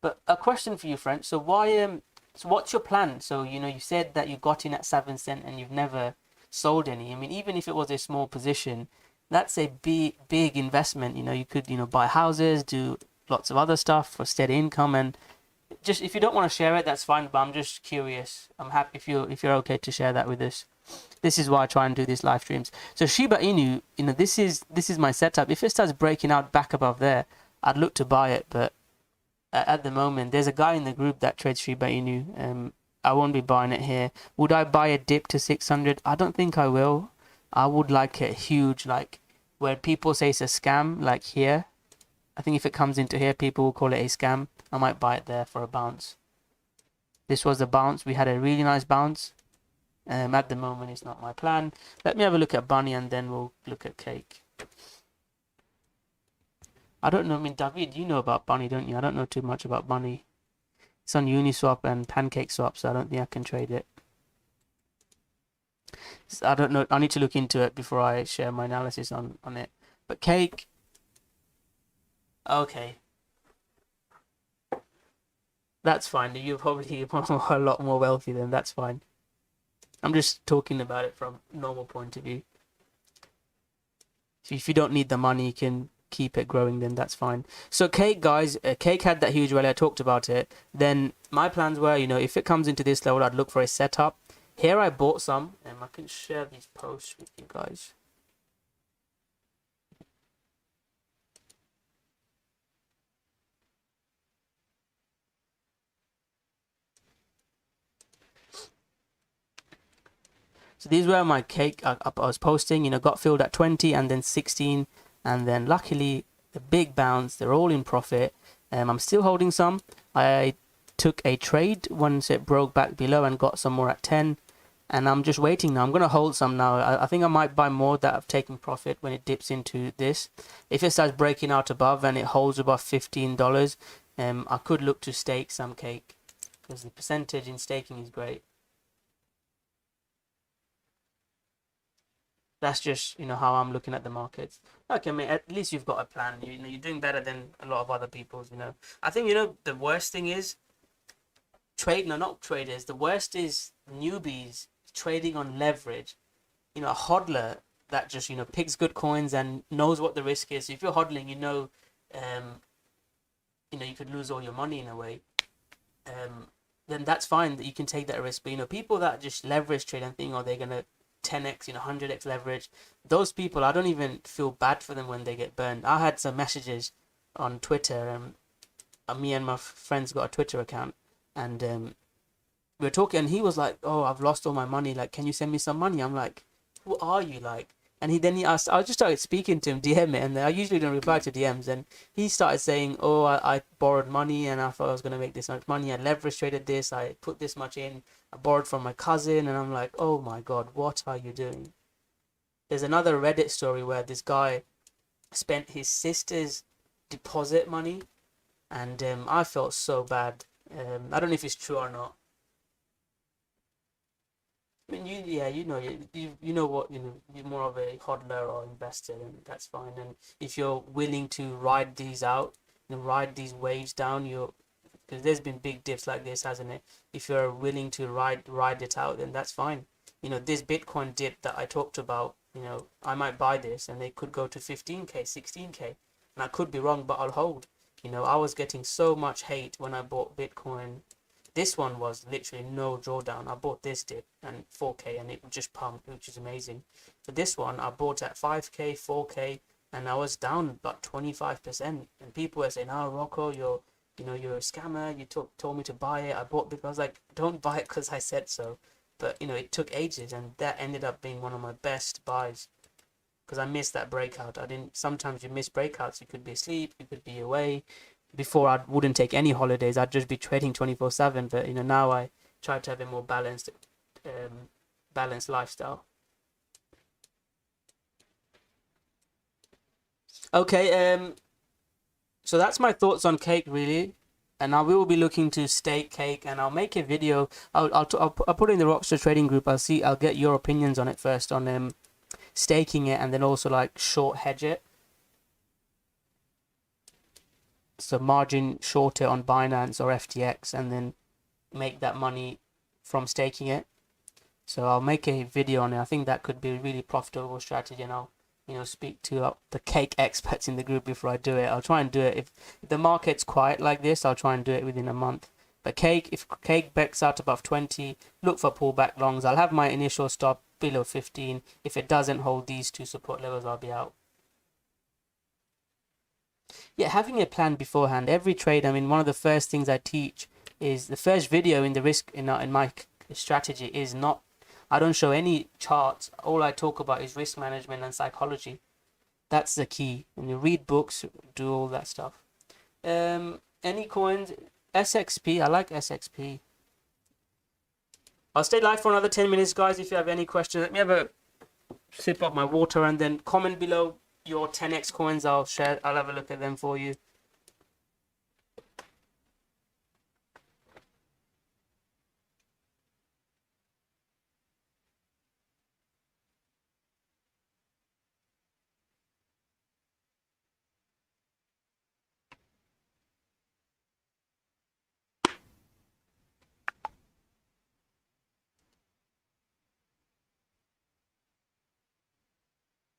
But a question for you, French. So why? So what's your plan? So you said that you got in at 7 cent and you've never sold any. I mean, even if it was a small position, that's a big investment. You could buy houses, do lots of other stuff for steady income, and just if you don't want to share it, that's fine. But I'm just curious. I'm happy if you're okay to share that with us. This is why I try and do these live streams. So Shiba Inu, this is my setup. If it starts breaking out back above there, I'd look to buy it. But at the moment, there's a guy in the group that trades Shiba Inu. I won't be buying it here. Would I buy a dip to 600? I don't think I will. I would like a huge, like where people say it's a scam, like here. I think if it comes into here, people will call it a scam. I might buy it there for a bounce. This was the bounce. We had a really nice bounce. At the moment, it's not my plan. Let me have a look at Bunny and then we'll look at Cake. I don't know. I mean, David, you know about Bunny, don't you? I don't know too much about Bunny. It's on Uniswap and Pancake Swap, so I don't think I can trade it. So I don't know. I need to look into it before I share my analysis on it. But Cake, okay. That's fine. You're probably a lot more wealthy than that's fine. I'm just talking about it from normal point of view. So if you don't need the money, you can keep it growing, then that's fine. So Cake, guys, Cake had that huge rally. I talked about it. Then my plans were, if it comes into this level, I'd look for a setup. Here I bought some, and I can share these posts with you guys. So these were my cake I was posting, you know, got filled at 20 and then 16, and then luckily the big bounce, they're all in profit. I'm still holding some. I took a trade once it broke back below and got some more at 10, and I'm just waiting now. I'm going to hold some now. I think I might buy more that I've taken profit when it dips into this. If it starts breaking out above and it holds above $15, I could look to stake some cake, because the percentage in staking is great. That's just, you know, how I'm looking at the markets. Okay, mate, at least you've got a plan. You know, you're doing better than a lot of other people's, you know. I think, you know, the worst thing is not traders. The worst is newbies trading on leverage. You know, a hodler that just, you know, picks good coins and knows what the risk is. So if you're hodling, you know, you could lose all your money in a way. Then that's fine that you can take that risk. But, you know, people that just leverage trade and think, oh, they're going to 10x, you know, 100x leverage, those people, I don't even feel bad for them when they get burned. I had some messages on Twitter. Me and my friends got a Twitter account, and we were talking, and he was like, oh, I've lost all my money, like, can you send me some money? I'm like, who are you, like? And he asked, I just started speaking to him, DM it, and I usually don't reply to DMs, and he started saying, oh, I borrowed money and I thought I was going to make this much money, I leverage traded this, I put this much in, I borrowed from my cousin. And I'm like, oh my god, what are you doing? There's another Reddit story where this guy spent his sister's deposit money, and I felt so bad. I don't know if it's true or not. I mean, you know what, you know, you're more of a hodler or investor, and that's fine. And if you're willing to ride these out, and ride these waves down, because there's been big dips like this, hasn't it? If you're willing to ride it out, then that's fine. You know, this Bitcoin dip that I talked about, you know, I might buy this, and they could go to 15k, 16k, and I could be wrong, but I'll hold. You know, I was getting so much hate when I bought Bitcoin. This one was literally no drawdown. I bought this dip and 4k, and it just pumped, which is amazing. But this one I bought at 5k, 4k, and I was down about 25%. And people were saying, "Oh, Rocko, you're a scammer. You told me to buy it. I bought because I was like, don't buy it because I said so." But you know, it took ages, and that ended up being one of my best buys, because I missed that breakout. I didn't. Sometimes you miss breakouts. You could be asleep. You could be away. Before, I wouldn't take any holidays. I'd just be trading 24/7. But you know, now I try to have a more balanced lifestyle. Okay. So that's my thoughts on cake, really. And I will be looking to stake cake, and I'll make a video. I'll put it in the Rockstar trading group. I'll get your opinions on it first, on staking it, and then also like short hedge it. So margin short it on Binance or FTX, and then make that money from staking it. So I'll make a video on it. I think that could be a really profitable strategy, and I'll, you know, speak to the cake experts in the group before I do it. I'll try and do it if the market's quiet like this. I'll try and do it within a month. But if cake backs out above 20, look for pullback longs. I'll have my initial stop below 15. If it doesn't hold these two support levels, I'll be out. Yeah, having a plan beforehand. Every trade, I mean, one of the first things I teach is the first video in the risk in my strategy is not. I don't show any charts. All I talk about is risk management and psychology. That's the key. And you read books, do all that stuff. Any coins? SXP. I like SXP. I'll stay live for another 10 minutes, guys. If you have any questions, let me have a sip of my water, and then comment below your 10x coins. I'll have a look at them for you.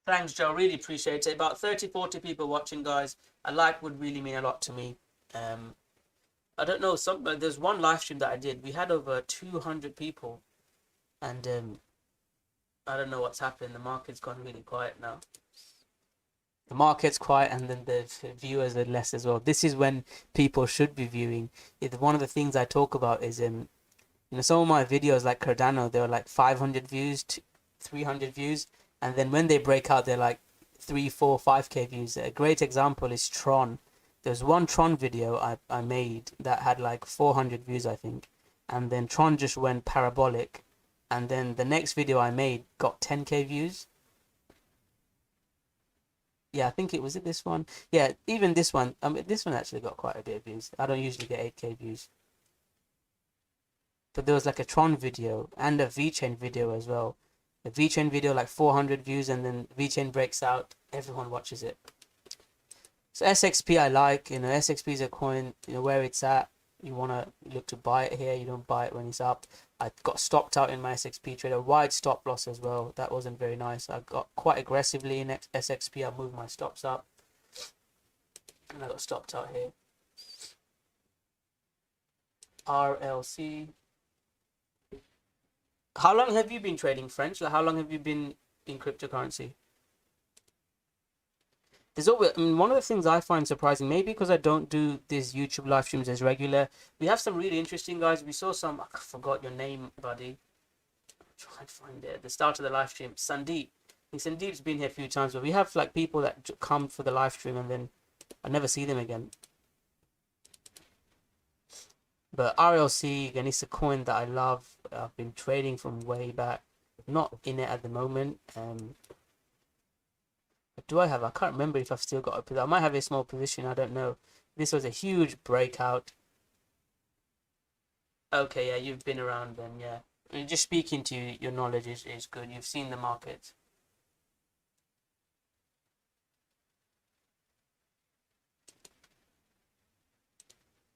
Thanks, Joe. Really appreciate it. About 30-40 people watching, guys. A like would really mean a lot to me. I don't know. There's one live stream that I did. We had over 200 people, and I don't know what's happened. The market's gone really quiet now. The market's quiet, and then the viewers are less as well. This is when people should be viewing. One of the things I talk about is you know, some of my videos like Cardano, they were like 500 views 300 views, and then when they break out, they're like 3, 4, 5K views. A great example is Tron. There's one Tron video I made that had like 400 views, I think, and then Tron just went parabolic, and then the next video I made got 10K views. Yeah, I think it was this one. Yeah, even this one. This one actually got quite a bit of views. I don't usually get 8K views. But there was like a Tron video and a VeChain video as well. The VeChain video like 400 views, and then VeChain breaks out, everyone watches it. So SXP I like, SXP is a coin, where it's at. You want to look to buy it here, you don't buy it when it's up. I got stopped out in my SXP trade, a wide stop loss as well. That wasn't very nice. I got quite aggressively in SXP. I moved my stops up, and I got stopped out here. RLC. How long have you been trading, French? Like, how long have you been in cryptocurrency? There's always, one of the things I find surprising, maybe because I don't do these YouTube live streams as regular. We have some really interesting guys. We saw some, I forgot your name, buddy. Try and find it at the start of the live stream. Sandeep. I think Sandeep's been here a few times, but we have like people that come for the live stream and then I never see them again. But RLC, again, it's a coin that I love. I've been trading from way back. Not in it at the moment. Do I have? I can't remember if I've still got a position. I might have a small position. I don't know. This was a huge breakout. Okay, yeah, you've been around then, yeah. I mean, just speaking to you, your knowledge is good. You've seen the market.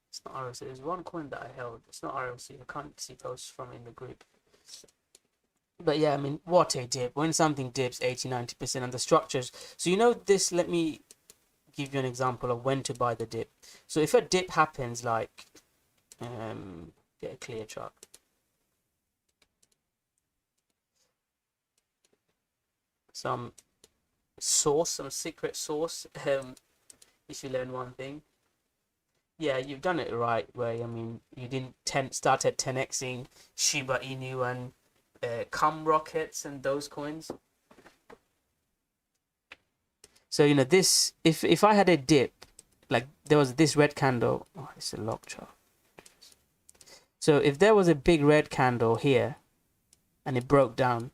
It's not RLC. There's one coin that I held. It's not RLC. I can't see posts from in the group. But yeah, I mean, what a dip. When something dips 80-90% on the structures. So this, let me give you an example of when to buy the dip. So if a dip happens, like, get a clear chart. Some secret source, if you learn one thing. Yeah, you've done it the right way. I mean, you didn't start at 10xing Shiba Inu and rockets and those coins. So this, if I had a dip, like there was this red candle. Oh, it's a log chart. So if there was a big red candle here and it broke down,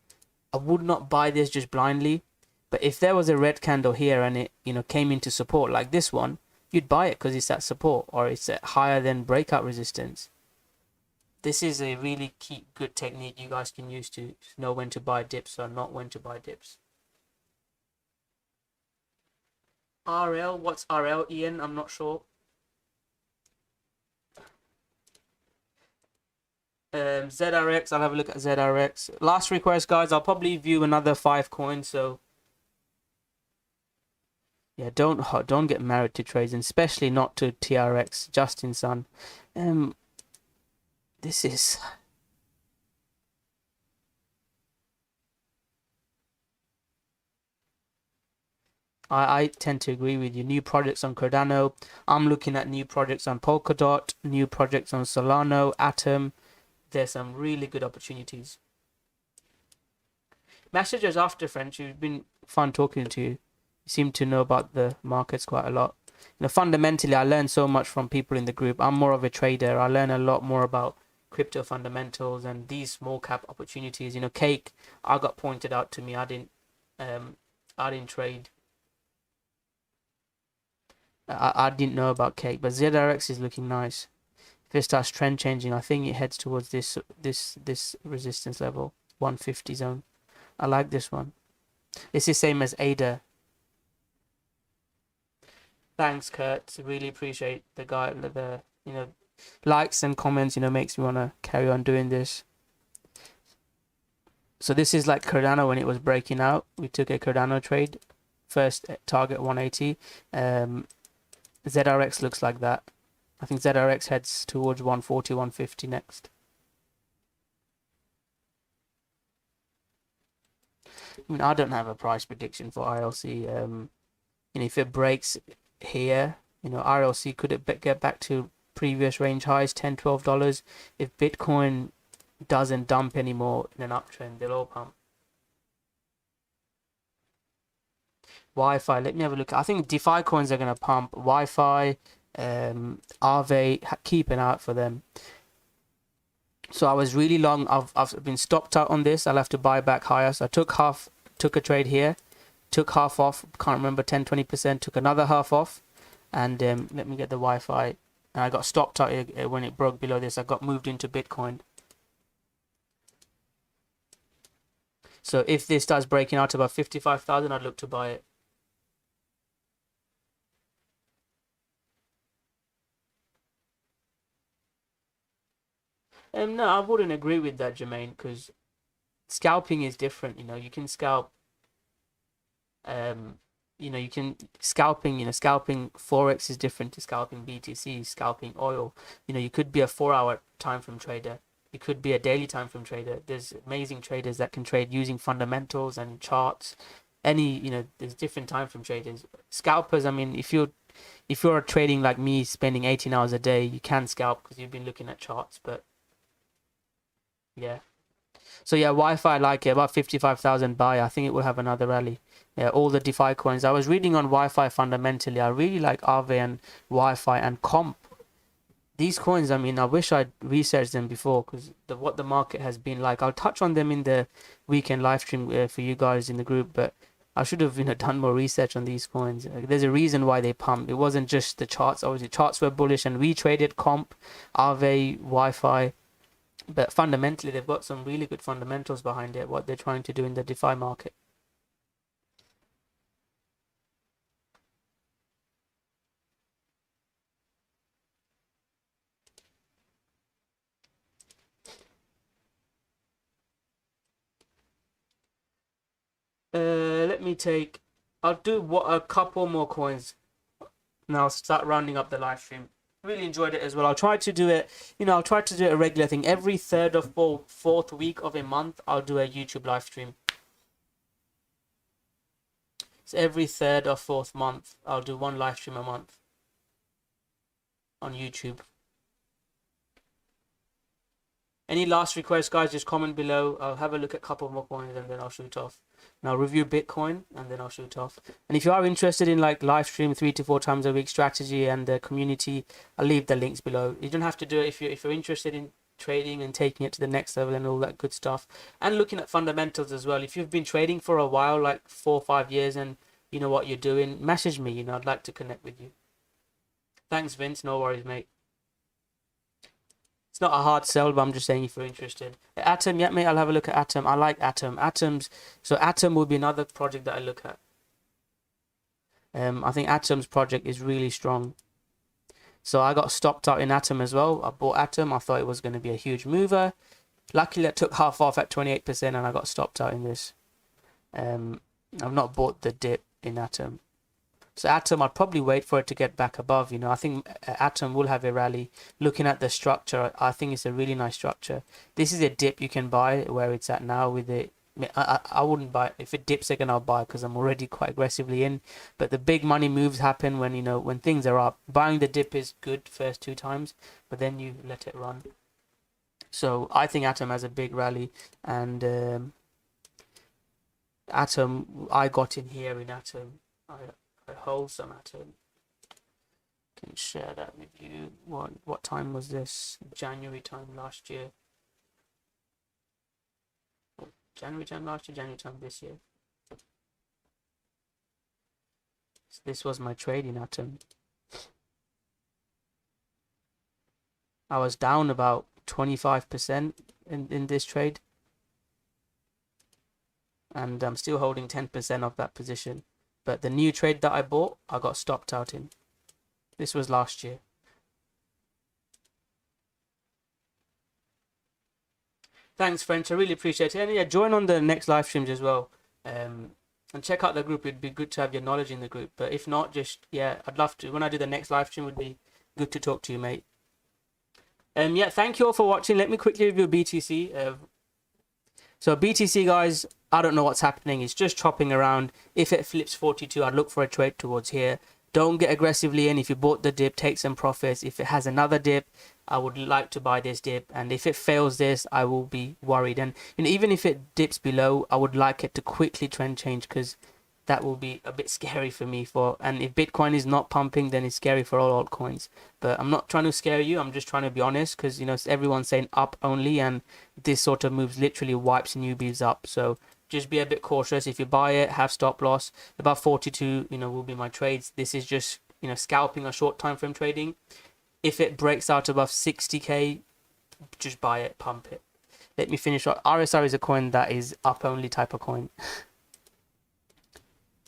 I would not buy this just blindly. But if there was a red candle here and it came into support like this one, you'd buy it because it's at support or it's at higher than breakout resistance. This is a really good technique you guys can use to know when to buy dips or not when to buy dips. RL, what's RL, Ian? I'm not sure. ZRX, I'll have a look at ZRX. Last request, guys, I'll probably view another 5 coins, so yeah, don't get married to trades, and especially not to TRX. Justin Sun. This is... I tend to agree with you. New projects on Cardano. I'm looking at new projects on Polkadot, new projects on Solano, Atom. There's some really good opportunities. Messages after, French. It's been fun talking to you. You seem to know about the markets quite a lot. Fundamentally, I learn so much from people in the group. I'm more of a trader. I learn a lot more about crypto fundamentals and these small cap opportunities. Cake, I got pointed out to me. I didn't trade. I didn't know about Cake, but ZRX is looking nice. If it starts trend changing, I think it heads towards this resistance level, 150 zone. I like this one. It's the same as ADA. Thanks, Kurt. Really appreciate the likes and comments. Makes me want to carry on doing this. So this is like Cardano when it was breaking out. We took a Cardano trade. First target 180. ZRX looks like that. I think ZRX heads towards 140, 150 next. I mean, I don't have a price prediction for ILC. If it breaks here, ILC could it get back to previous range highs, $10, $12. If Bitcoin doesn't dump anymore in an uptrend, they'll all pump. Wi-Fi. Let me have a look. I think DeFi coins are gonna pump. Wi-Fi, Aave, keep an eye out for them. So I was really long. I've been stopped out on this. I'll have to buy back higher. So I took a trade here, took half off. Can't remember, 10-20%. Took another half off, and let me get the Wi-Fi. And I got stopped out when it broke below this. I got moved into Bitcoin. So if this starts breaking out about 55,000, I'd look to buy it. No, I wouldn't agree with that, Jermaine, because scalping is different. You can scalp. You can scalping. Scalping forex is different to scalping BTC, scalping oil. You could be a 4-hour time frame trader. You could be a daily time frame trader. There's amazing traders that can trade using fundamentals and charts. There's different time frame traders. Scalpers, I mean, if you're trading like me, spending 18 hours a day, you can scalp because you've been looking at charts. But yeah. So yeah, Wi-Fi, I like it. About 55,000 buy. I think it will have another rally. Yeah, all the DeFi coins. I was reading on Wi-Fi fundamentally. I really like Aave and Wi-Fi and Comp. These coins, I mean, I wish I'd researched them before because what the market has been like. I'll touch on them in the weekend live stream for you guys in the group, but I should have done more research on these coins. There's a reason why they pumped. It wasn't just the charts. Obviously, charts were bullish, and we traded Comp, Aave, Wi-Fi. But fundamentally, they've got some really good fundamentals behind it, what they're trying to do in the DeFi market. I'll do a couple more coins. Now I'll start rounding up the live stream. Really enjoyed it as well. I'll try to do it, I'll try to do it a regular thing. Every third or fourth week of a month, I'll do a YouTube live stream. So every third or fourth month, I'll do one live stream a month on YouTube. Any last requests, guys, just comment below. I'll have a look at a couple more coins and then I'll shoot off. And I'll review Bitcoin and then I'll shoot off. And if you are interested in like live stream 3 to 4 times a week strategy and the community, I'll leave the links below. You don't have to do it if you're interested in trading and taking it to the next level and all that good stuff. And looking at fundamentals as well. If you've been trading for a while, like 4 or 5 years, and you know what you're doing, message me. I'd like to connect with you. Thanks, Vince. No worries, mate. It's not a hard sell, but I'm just saying if you're interested. Atom, yeah, mate, I'll have a look at Atom. I like Atom. So Atom will be another project that I look at. I think Atom's project is really strong. So I got stopped out in Atom as well. I bought Atom. I thought it was going to be a huge mover. Luckily, I took half off at 28% and I got stopped out in this. I've not bought the dip in Atom. So Atom, I'd probably wait for it to get back above. I think Atom will have a rally. Looking at the structure, I think it's a really nice structure. This is a dip you can buy where it's at now with it. I wouldn't buy it. If it dips again, I'll buy because I'm already quite aggressively in. But the big money moves happen when things are up. Buying the dip is good first 2 times, but then you let it run. So I think Atom has a big rally, and Atom, I got in here in Atom. I hold some Atom. Can share that with you. What time was this? January time last year. January time last year, January time this year. So this was my trade in Atom. I was down about 25% in this trade. And I'm still holding 10% of that position. But the new trade that I bought, I got stopped out in. This was last year. Thanks, French. I really appreciate it. And yeah, join on the next live streams as well. And check out the group. It'd be good to have your knowledge in the group. But if not, I'd love to. When I do the next live stream, it would be good to talk to you, mate. Yeah, thank you all for watching. Let me quickly review BTC. So BTC, guys, I don't know what's happening. It's just chopping around. If it flips 42, I'd look for a trade towards here. Don't get aggressively in. If you bought the dip, take some profits. If it has another dip, I would like to buy this dip. And if it fails this, I will be worried. And even if it dips below, I would like it to quickly trend change, because that will be a bit scary for me. And if Bitcoin is not pumping, then it's scary for all altcoins. But I'm not trying to scare you. I'm just trying to be honest, because everyone's saying up only, and this sort of moves literally wipes newbies up. So just be a bit cautious. If you buy it, have stop loss. About 42, will be my trades. This is just scalping or short time frame trading. If it breaks out above 60k, just buy it, pump it. Let me finish. RSR is a coin that is up only type of coin.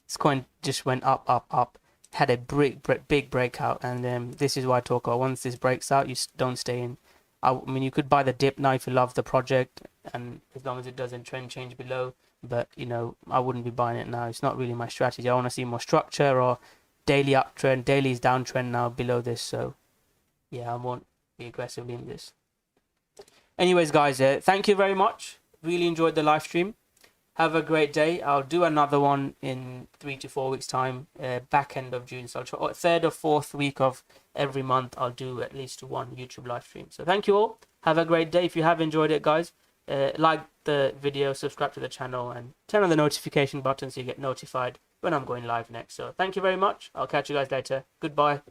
This coin just went up, up, up. Had a big breakout, and this is why I talk about once this breaks out, you don't stay in. I mean, you could buy the dip now if you love the project, and as long as it doesn't trend change below. But I wouldn't be buying it now. It's not really my strategy. I want to see more structure or daily uptrend. Daily is downtrend now below this, so yeah, I won't be aggressively in this. Anyways, guys, thank you very much. Really enjoyed the live stream. Have a great day. I'll do another one in 3 to 4 weeks time, back end of June. So I'll try, third or fourth week of every month, I'll do at least one YouTube live stream. So thank you all. Have a great day. If you have enjoyed it, guys, like the video, subscribe to the channel, and turn on the notification button so you get notified when I'm going live next. So thank you very much. I'll catch you guys later. Goodbye.